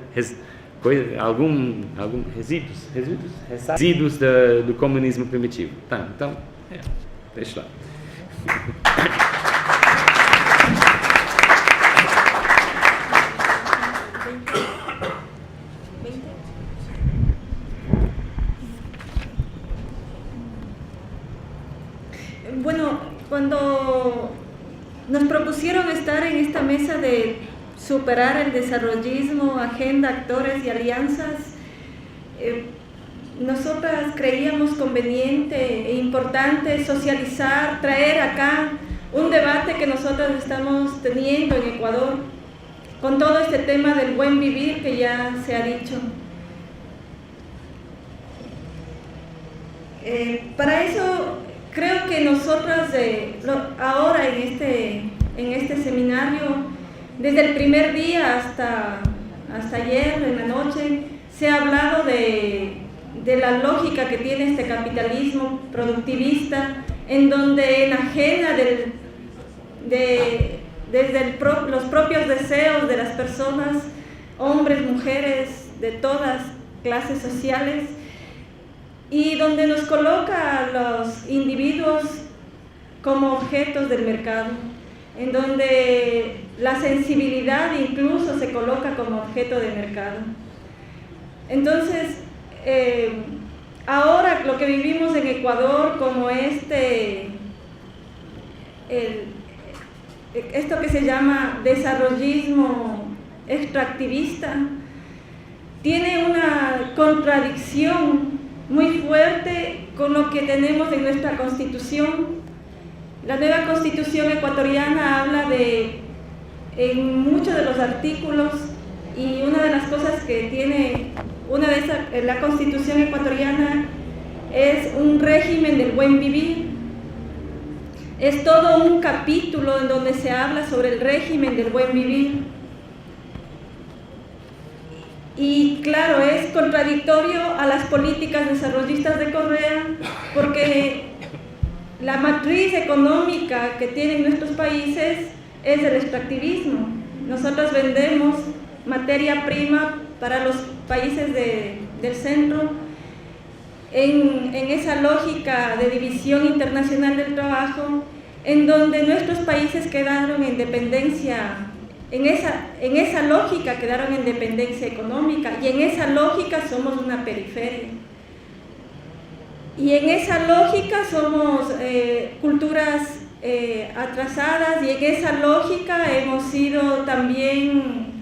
Resíduos do comunismo primitivo. Tá, então, deixa lá. Bueno, cuando nos propusieron estar en esta mesa de superar el desarrollismo, agenda, actores y alianzas, nosotras creíamos conveniente e importante socializar, traer acá un debate que nosotros estamos teniendo en Ecuador con todo este tema del buen vivir que ya se ha dicho. Para eso creo que nosotras ahora en este seminario, desde el primer día hasta ayer en la noche, se ha hablado de la lógica que tiene este capitalismo productivista, en donde enajena desde los propios deseos de las personas, hombres, mujeres, de todas clases sociales, y donde nos coloca a los individuos como objetos del mercado, en donde la sensibilidad incluso se coloca como objeto de mercado. Entonces, ahora lo que vivimos en Ecuador como esto que se llama desarrollismo extractivista, tiene una contradicción muy fuerte con lo que tenemos en nuestra Constitución. La nueva Constitución ecuatoriana habla en muchos de los artículos, y una de las cosas que tiene la Constitución ecuatoriana es un régimen del buen vivir. Es todo un capítulo en donde se habla sobre el régimen del buen vivir. Y claro, es contradictorio a las políticas desarrollistas de Correa, porque la matriz económica que tienen nuestros países es el extractivismo. Nosotros vendemos materia prima para los países del centro en esa lógica de división internacional del trabajo, en donde nuestros países quedaron en dependencia. En esa lógica quedaron en dependencia económica, y en esa lógica somos una periferia. Y en esa lógica somos culturas atrasadas, y en esa lógica hemos sido también,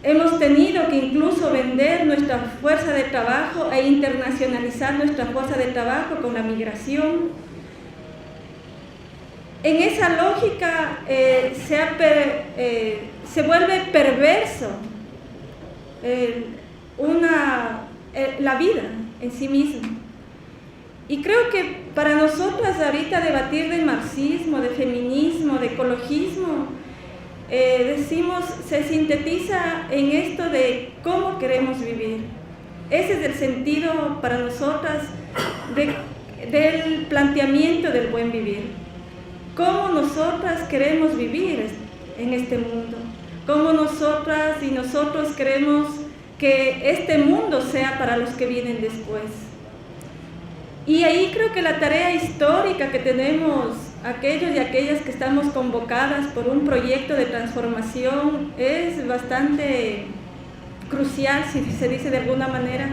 hemos tenido que incluso vender nuestra fuerza de trabajo e internacionalizar nuestra fuerza de trabajo con la migración. En esa lógica se vuelve perverso la vida en sí misma. Y creo que para nosotras ahorita debatir de marxismo, de feminismo, de ecologismo, se sintetiza en esto de cómo queremos vivir. Ese es el sentido para nosotras del planteamiento del buen vivir. Cómo nosotras queremos vivir en este mundo, cómo nosotras y nosotros queremos que este mundo sea para los que vienen después. Y ahí creo que la tarea histórica que tenemos aquellos y aquellas que estamos convocadas por un proyecto de transformación es bastante crucial, si se dice de alguna manera.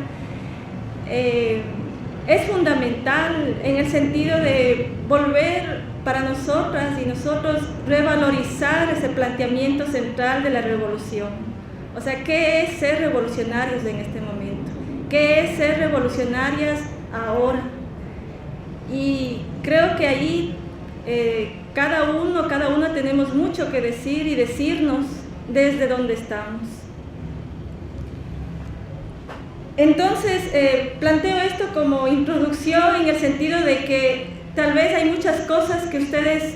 Es fundamental en el sentido de volver para nosotras y nosotros revalorizar ese planteamiento central de la revolución. O sea, ¿qué es ser revolucionarios en este momento? ¿Qué es ser revolucionarias ahora? Y creo que ahí cada una tenemos mucho que decir y decirnos desde donde estamos. Entonces, planteo esto como introducción en el sentido de que tal vez hay muchas cosas que ustedes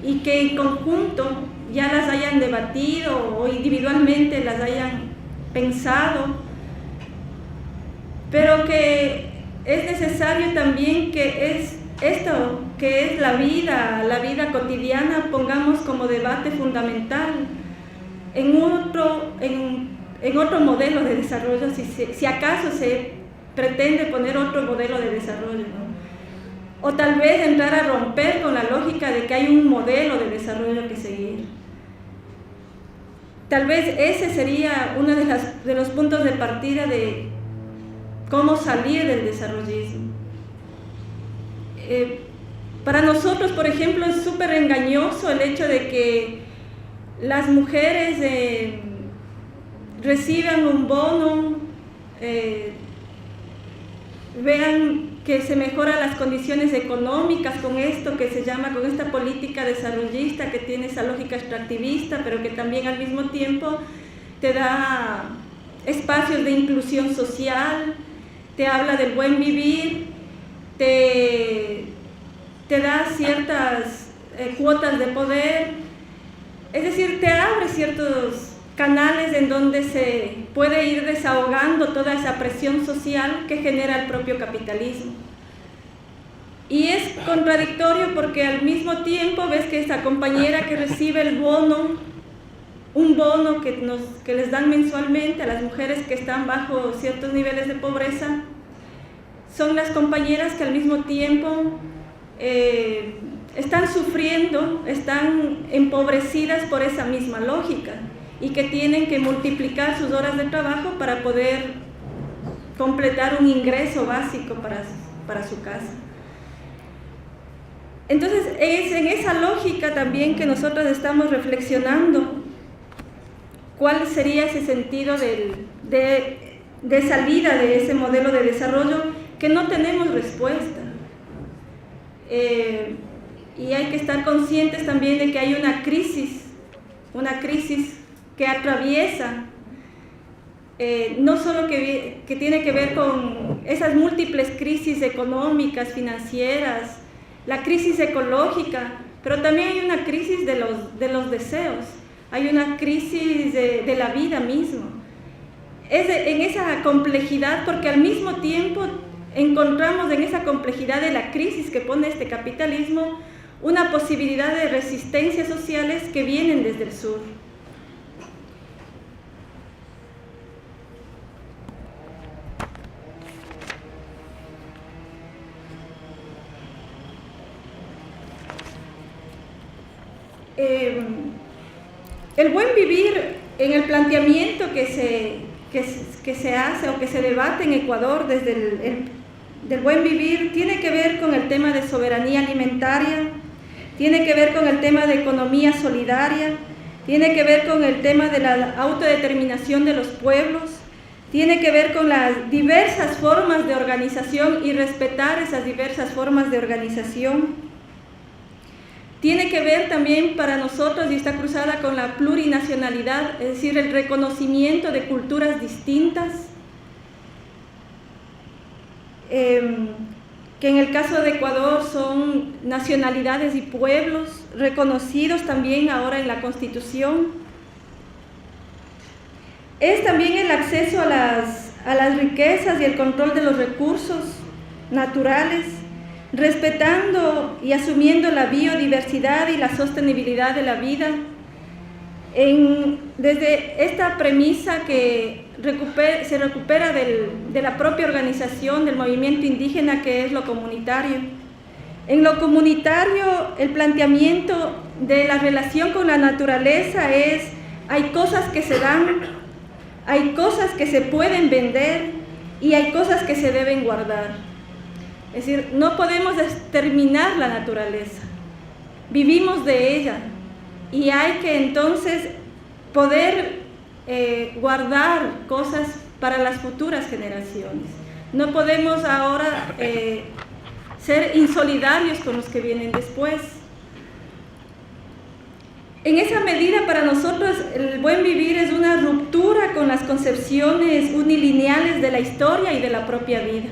y que en conjunto ya las hayan debatido o individualmente las hayan pensado, pero que es necesario también que esto que es la vida cotidiana, pongamos como debate fundamental en otro modelo de desarrollo, si acaso se pretende poner otro modelo de desarrollo, ¿no? O tal vez entrar a romper con la lógica de que hay un modelo de desarrollo que seguir. Tal vez ese sería uno de los puntos de partida de cómo salir del desarrollismo. Para nosotros, por ejemplo, es súper engañoso el hecho de que las mujeres reciban un bono, vean que se mejoran las condiciones económicas con esto que se llama, con esta política desarrollista que tiene esa lógica extractivista, pero que también al mismo tiempo te da espacios de inclusión social, te habla del buen vivir, te da ciertas cuotas de poder, es decir, te abre ciertos canales en donde se puede ir desahogando toda esa presión social que genera el propio capitalismo. Y es contradictorio porque al mismo tiempo ves que esa compañera que recibe el bono, un bono que les dan mensualmente a las mujeres que están bajo ciertos niveles de pobreza, son las compañeras que al mismo tiempo están sufriendo, están empobrecidas por esa misma lógica y que tienen que multiplicar sus horas de trabajo para poder completar un ingreso básico para su casa. Entonces es en esa lógica también que nosotros estamos reflexionando cuál sería ese sentido de salida de ese modelo de desarrollo que no tenemos respuesta. Y hay que estar conscientes también de que hay una crisis que atraviesa, no solo que tiene que ver con esas múltiples crisis económicas, financieras, la crisis ecológica, pero también hay una crisis de los deseos, hay una crisis de la vida misma. En esa complejidad, porque al mismo tiempo encontramos en esa complejidad de la crisis que pone este capitalismo una posibilidad de resistencias sociales que vienen desde el sur. El buen vivir en el planteamiento que se hace o que se debate en Ecuador desde del buen vivir tiene que ver con el tema de soberanía alimentaria, tiene que ver con el tema de economía solidaria, tiene que ver con el tema de la autodeterminación de los pueblos, tiene que ver con las diversas formas de organización y respetar esas diversas formas de organización. Tiene que ver también para nosotros y está cruzada con la plurinacionalidad, es decir, el reconocimiento de culturas distintas, que en el caso de Ecuador son nacionalidades y pueblos reconocidos también ahora en la Constitución. Es también el acceso a las riquezas y el control de los recursos naturales, respetando y asumiendo la biodiversidad y la sostenibilidad de la vida, desde esta premisa que se recupera de la propia organización del movimiento indígena, que es lo comunitario. En lo comunitario, el planteamiento de la relación con la naturaleza hay cosas que se dan, hay cosas que se pueden vender y hay cosas que se deben guardar. Es decir, no podemos exterminar la naturaleza, vivimos de ella y hay que entonces poder guardar cosas para las futuras generaciones. No podemos ahora ser insolidarios con los que vienen después. En esa medida, para nosotros el buen vivir es una ruptura con las concepciones unilineales de la historia y de la propia vida.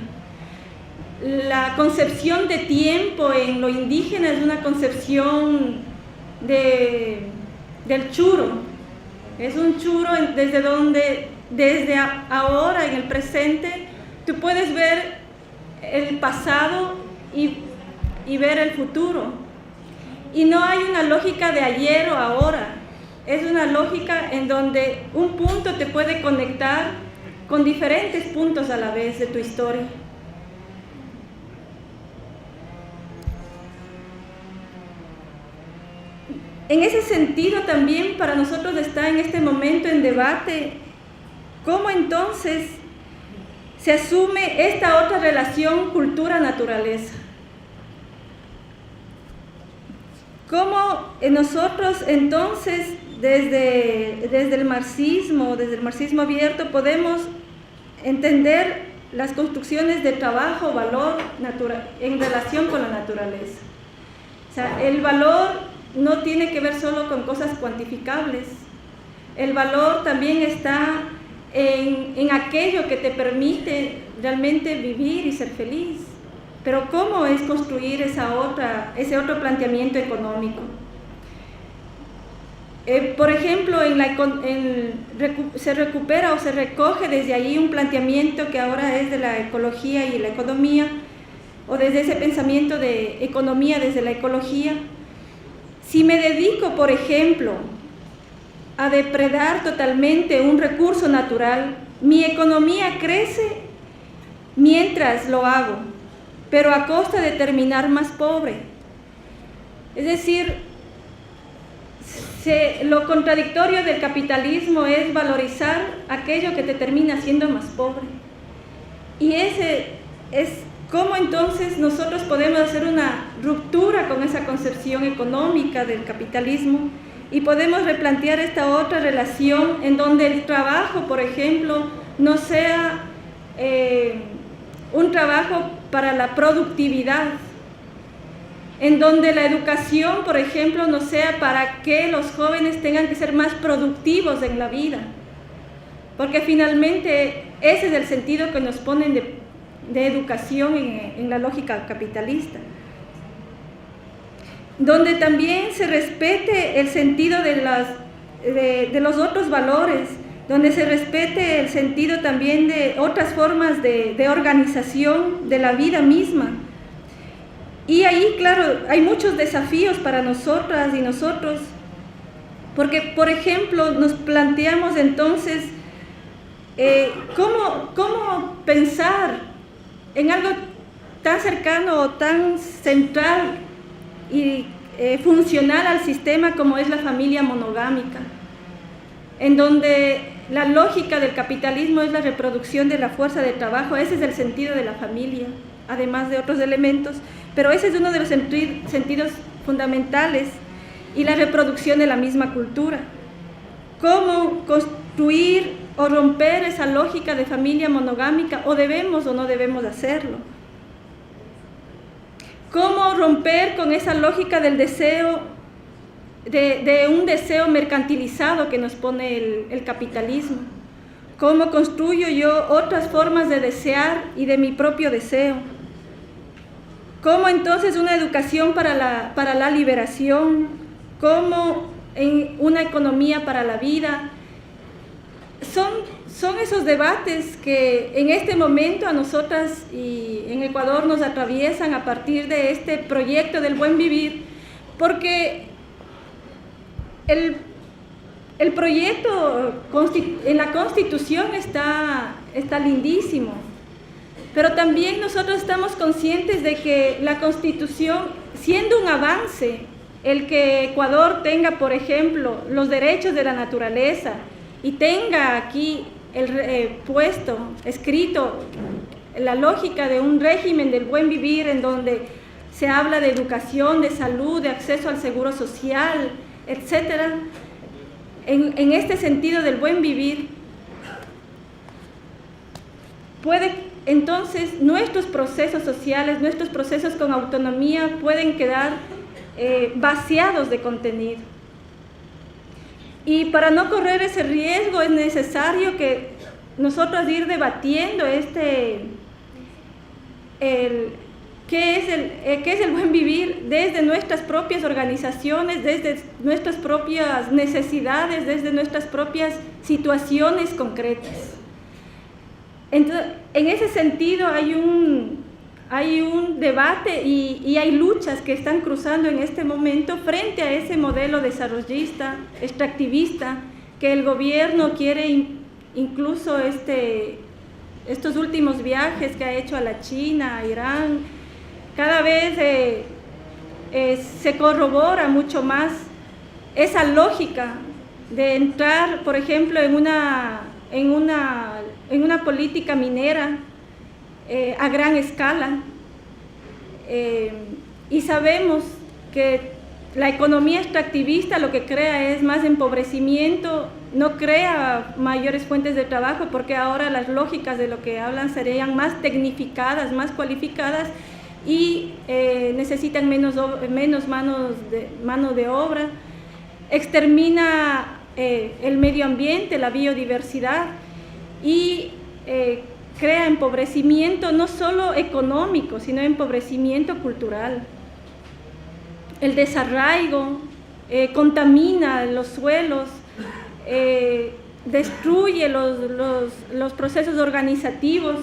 La concepción de tiempo en lo indígena es una concepción del churo. Es un churo desde donde, desde ahora, en el presente, tú puedes ver el pasado y ver el futuro. Y no hay una lógica de ayer o ahora. Es una lógica en donde un punto te puede conectar con diferentes puntos a la vez de tu historia. En ese sentido también para nosotros está en este momento en debate cómo entonces se asume esta otra relación cultura-naturaleza. Cómo nosotros entonces desde el marxismo abierto, podemos entender las construcciones de trabajo, valor, en relación con la naturaleza. O sea, el valor no tiene que ver solo con cosas cuantificables. El valor también está en aquello que te permite realmente vivir y ser feliz. Pero ¿cómo es construir ese otro planteamiento económico? Por ejemplo, se recupera o se recoge desde ahí un planteamiento que ahora es de la ecología y la economía, o desde ese pensamiento de economía desde la ecología. Si me dedico, por ejemplo, a depredar totalmente un recurso natural, mi economía crece mientras lo hago, pero a costa de terminar más pobre. Es decir, lo contradictorio del capitalismo es valorizar aquello que te termina haciendo más pobre. Y ese es cómo entonces nosotros podemos hacer una ruptura con esa concepción económica del capitalismo y podemos replantear esta otra relación en donde el trabajo, por ejemplo, no sea un trabajo para la productividad, en donde la educación, por ejemplo, no sea para que los jóvenes tengan que ser más productivos en la vida, porque finalmente ese es el sentido que nos ponen de educación en la lógica capitalista, donde también se respete el sentido de los otros valores, donde se respete el sentido también de otras formas de organización de la vida misma. Y ahí, claro, hay muchos desafíos para nosotras y nosotros, porque, por ejemplo, nos planteamos entonces cómo pensar en algo tan cercano o tan central y funcional al sistema como es la familia monogámica, en donde la lógica del capitalismo es la reproducción de la fuerza de trabajo. Ese es el sentido de la familia, además de otros elementos, pero ese es uno de los sentidos fundamentales, y la reproducción de la misma cultura. ¿Cómo construir o romper esa lógica de familia monogámica, o debemos o no debemos hacerlo? ¿Cómo romper con esa lógica del deseo, de un deseo mercantilizado que nos pone el capitalismo? ¿Cómo construyo yo otras formas de desear y de mi propio deseo? ¿Cómo entonces una educación para la liberación? ¿Cómo en una economía para la vida? Son esos debates que en este momento a nosotras y en Ecuador nos atraviesan a partir de este proyecto del buen vivir, porque el proyecto en la Constitución está lindísimo, pero también nosotros estamos conscientes de que la Constitución, siendo un avance, el que Ecuador tenga, por ejemplo, los derechos de la naturaleza y tenga aquí escrito la lógica de un régimen del buen vivir, en donde se habla de educación, de salud, de acceso al seguro social, etc. En este sentido del buen vivir, entonces nuestros procesos sociales, nuestros procesos con autonomía pueden quedar vaciados de contenido. Y para no correr ese riesgo es necesario que nosotros ir debatiendo qué es el buen vivir desde nuestras propias organizaciones, desde nuestras propias necesidades, desde nuestras propias situaciones concretas. Entonces, en ese sentido hay un debate y hay luchas que están cruzando en este momento frente a ese modelo desarrollista, extractivista, que el gobierno quiere, incluso estos últimos viajes que ha hecho a la China, a Irán, cada vez se corrobora mucho más esa lógica de entrar, por ejemplo, en una política minera a gran escala, y sabemos que la economía extractivista lo que crea es más empobrecimiento, no crea mayores fuentes de trabajo, porque ahora las lógicas de lo que hablan serían más tecnificadas, más cualificadas, y necesitan menos mano de obra. Extermina el medio ambiente, la biodiversidad, y crea empobrecimiento no solo económico, sino empobrecimiento cultural. El desarraigo contamina los suelos, destruye los procesos organizativos.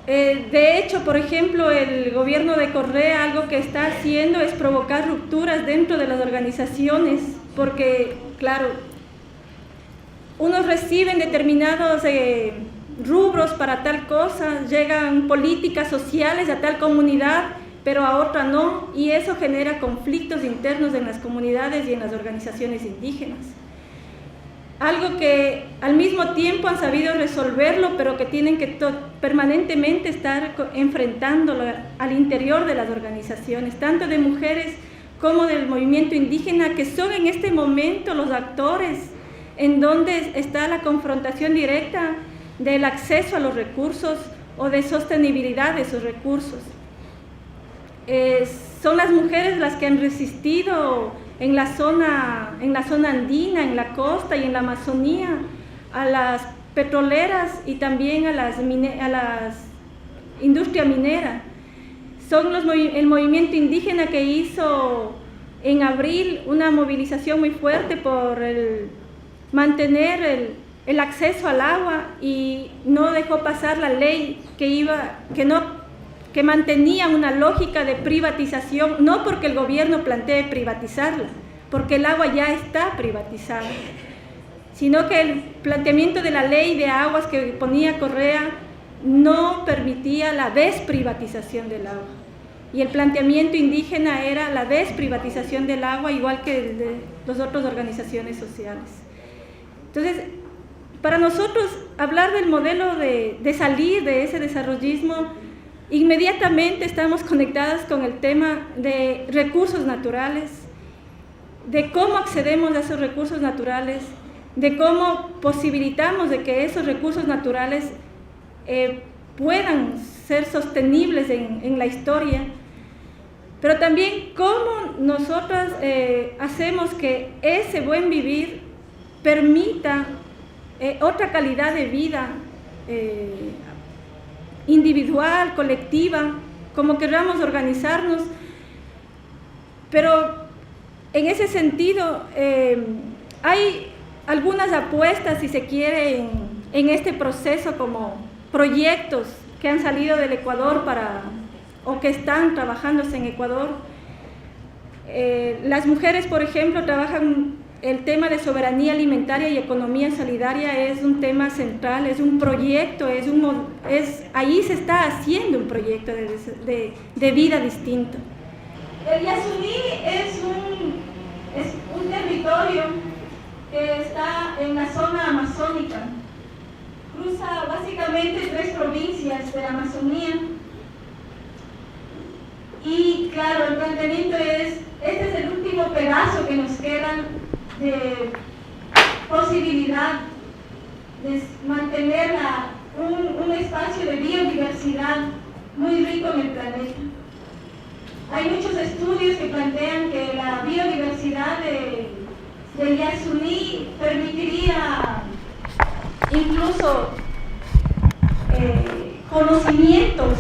De hecho, por ejemplo, el gobierno de Correa algo que está haciendo es provocar rupturas dentro de las organizaciones, porque, claro, unos reciben determinados rubros para tal cosa, llegan políticas sociales a tal comunidad, pero a otra no, y eso genera conflictos internos en las comunidades y en las organizaciones indígenas. Algo que al mismo tiempo han sabido resolverlo, pero que tienen que permanentemente estar enfrentándolo al interior de las organizaciones, tanto de mujeres como del movimiento indígena, que son en este momento los actores en donde está la confrontación directa del acceso a los recursos o de sostenibilidad de esos recursos. Son las mujeres las que han resistido en la zona andina, en la costa y en la Amazonía, a las petroleras y también a las industria minera. Son el movimiento indígena que hizo en abril una movilización muy fuerte por mantener el acceso al agua, y no dejó pasar la ley que mantenía una lógica de privatización, no porque el gobierno plantee privatizarla, porque el agua ya está privatizada, sino que el planteamiento de la ley de aguas que ponía Correa no permitía la desprivatización del agua. Y el planteamiento indígena era la desprivatización del agua, igual que el de las otras organizaciones sociales. Entonces, para nosotros hablar del modelo de salir de ese desarrollismo, inmediatamente estamos conectadas con el tema de recursos naturales, de cómo accedemos a esos recursos naturales, de cómo posibilitamos de que esos recursos naturales puedan ser sostenibles en la historia, pero también cómo nosotras hacemos que ese buen vivir permita otra calidad de vida individual, colectiva, como queramos organizarnos. Pero en ese sentido hay algunas apuestas, si se quiere, en este proceso, como proyectos que han salido del Ecuador o que están trabajándose en Ecuador. Las mujeres, por ejemplo, trabajan el tema de soberanía alimentaria y economía solidaria, es un tema central, es un proyecto, ahí se está haciendo un proyecto de vida distinto. El Yasuní es un territorio que está en la zona amazónica, cruza básicamente 3 provincias de la Amazonía, y claro, el planteamiento es, este es el último pedazo que nos queda de posibilidad de mantener un espacio de biodiversidad muy rico en el planeta. Hay muchos estudios que plantean que la biodiversidad del Yasuní permitiría incluso conocimientos,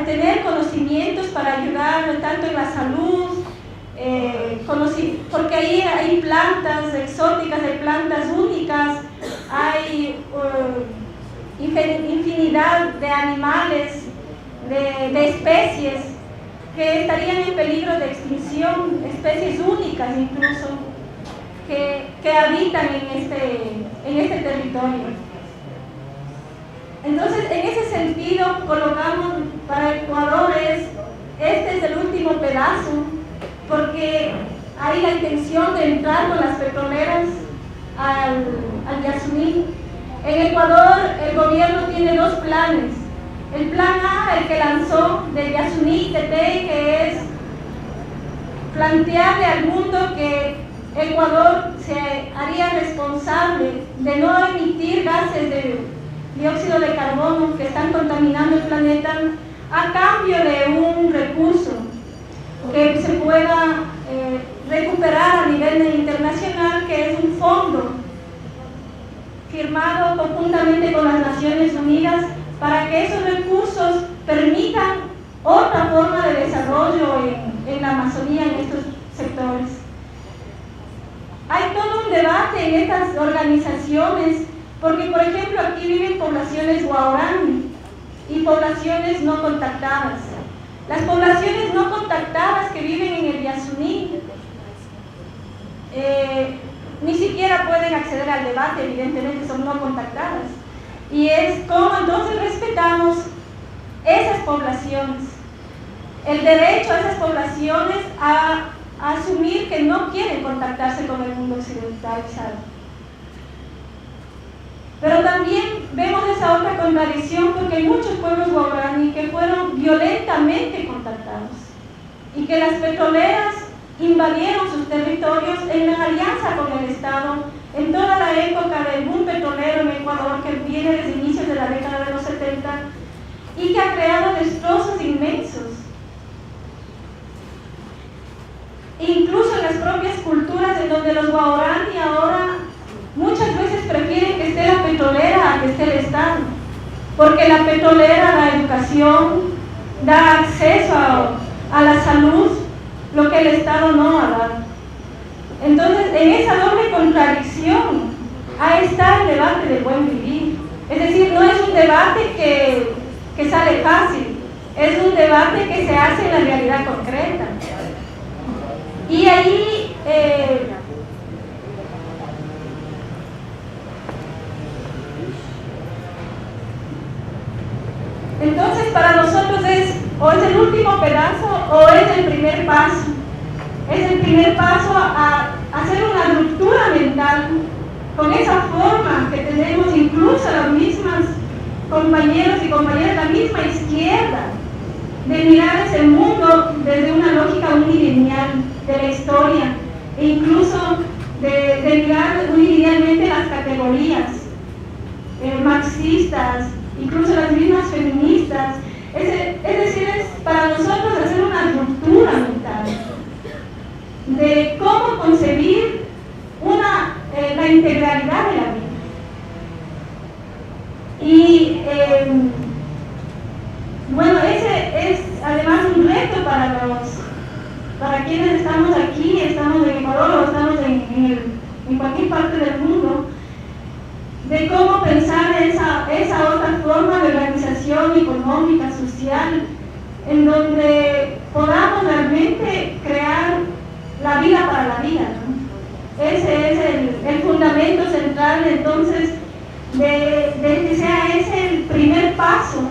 tener conocimientos para ayudar tanto en la salud, porque ahí hay plantas exóticas, hay plantas únicas, hay infinidad de animales, de especies que estarían en peligro de extinción, especies únicas incluso, que habitan en este territorio. Entonces, en ese sentido, colocamos para Ecuador este es el último pedazo, porque hay la intención de entrar con las petroleras al Yasuní. En Ecuador, el gobierno tiene 2 planes. El plan A, el que lanzó del Yasuní Tetey, que es plantearle al mundo que Ecuador se haría responsable de no emitir gases de dióxido de carbono que están contaminando el planeta a cambio de un recurso que se pueda recuperar a nivel internacional, que es un fondo firmado conjuntamente con las Naciones Unidas para que esos recursos permitan otra forma de desarrollo en la Amazonía, en estos sectores. Hay todo un debate en estas organizaciones, porque por ejemplo aquí viven poblaciones guaraní y poblaciones no contactadas. Las poblaciones no contactadas que viven en el Yasuní ni siquiera pueden acceder al debate, evidentemente son no contactadas. Y es como entonces respetamos esas poblaciones, el derecho a esas poblaciones a asumir que no quieren contactarse con el mundo occidentalizado. Pero también vemos esa otra contradicción, porque hay muchos pueblos guaraní que fueron violentamente contactados y que las petroleras invadieron sus territorios en alianza con el Estado en toda la época del boom petrolero en Ecuador, que viene desde inicios de la década de los 70 y que ha creado destrozos inmensos. Incluso en las propias culturas, en donde los guaraní ahora muchas veces prefieren que esté la petrolera a que esté el Estado, porque la petrolera da educación, da acceso a la salud, lo que el Estado no va a dar. Entonces, en esa doble contradicción, ahí está el debate del buen vivir. Es decir, no es un debate que sale fácil, es un debate que se hace en la realidad concreta. Y ahí entonces para nosotros o es el último pedazo o es el primer paso. Es el primer paso a hacer una ruptura mental con esa forma que tenemos incluso las mismas compañeros y compañeras de la misma izquierda, de mirar ese mundo desde una lógica unilineal de la historia, e incluso de mirar unilinealmente las categorías marxistas, incluso las mismas feministas. Es decir, es para nosotros hacer una ruptura mental de cómo concebir la integralidad de la vida. Y bueno, ese es además un reto para quienes estamos aquí, estamos en Ecuador o estamos en cualquier parte del mundo, de cómo pensar esa otra forma de organización económica, social, en donde podamos realmente crear la vida para la vida, ¿no? Ese es el fundamento central, entonces, de que sea ese el primer paso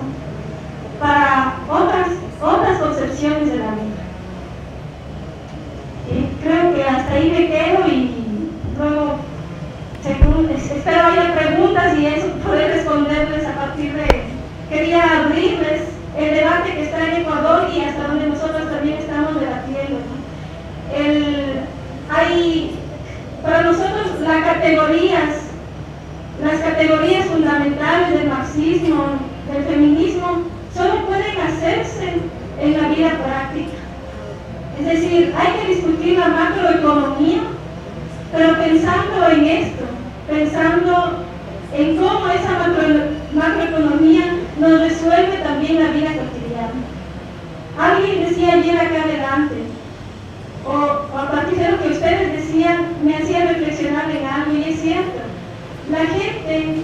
para otras concepciones de la vida. Creo que hasta ahí me quedo y luego, espero haya preguntas y eso poder responderles a partir de, quería abrirles el debate que está en Ecuador y hasta donde nosotros también estamos debatiendo, ¿no? Para nosotros las categorías fundamentales del marxismo, del feminismo, solo pueden hacerse en la vida práctica. Es decir, hay que discutir la macroeconomía, pero pensando en esto, pensando en cómo esa macroeconomía nos resuelve también la vida cotidiana. Alguien decía ayer acá adelante, o a partir de lo que ustedes decían, me hacía reflexionar en algo, y es cierto. La gente,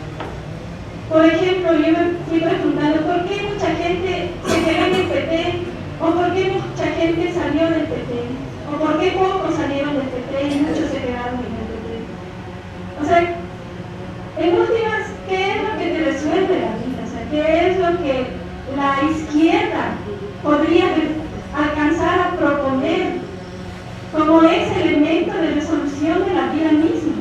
por ejemplo, yo me fui preguntando por qué mucha gente se quedó en el PT, o por qué mucha gente salió del PT, o por qué pocos salieron del PT y muchos se quedaron en el PT. O sea, en últimas, ¿qué es lo que te resuelve la vida? O sea, ¿qué es lo que la izquierda podría alcanzar a proponer como ese elemento de resolución de la vida misma?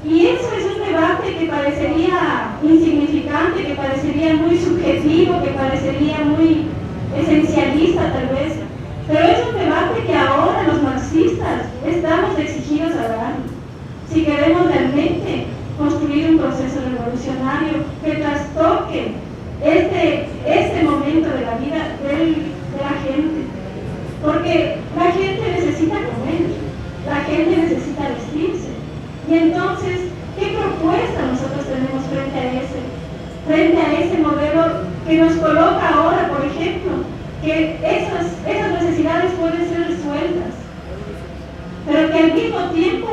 Y eso es un debate que parecería insignificante, que parecería muy subjetivo, que parecería muy esencialista tal vez, pero es un debate sabe que ahora los marxistas estamos exigidos a dar. Si queremos realmente construir un proceso revolucionario que trastoque este momento de la vida de la gente. Porque la gente necesita comer, la gente necesita vestirse. Y entonces, ¿qué propuesta nosotros tenemos frente a ese modelo que nos coloca ahora, por ejemplo, que esas necesidades pueden ser resueltas, pero que al mismo tiempo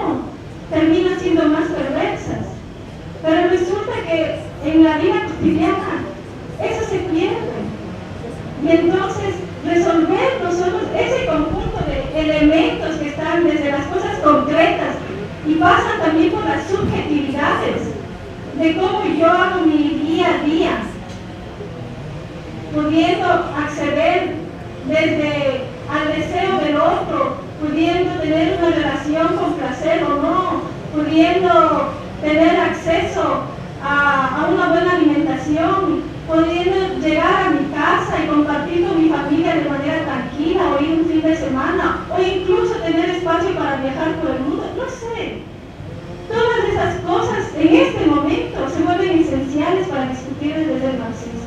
terminan siendo más perversas? Pero resulta que en la vida cotidiana eso se pierde. Y entonces resolver nosotros ese conjunto de elementos que están desde las cosas concretas y pasan también por las subjetividades de cómo yo hago mi día a día, pudiendo acceder desde al deseo del otro, pudiendo tener una relación con placer o no, pudiendo tener acceso a una buena alimentación, pudiendo llegar a mi casa y compartir con mi familia de manera tranquila, o ir un fin de semana, o incluso tener espacio para viajar por el mundo, no sé. Todas esas cosas en este momento se vuelven esenciales para discutir desde el marxismo.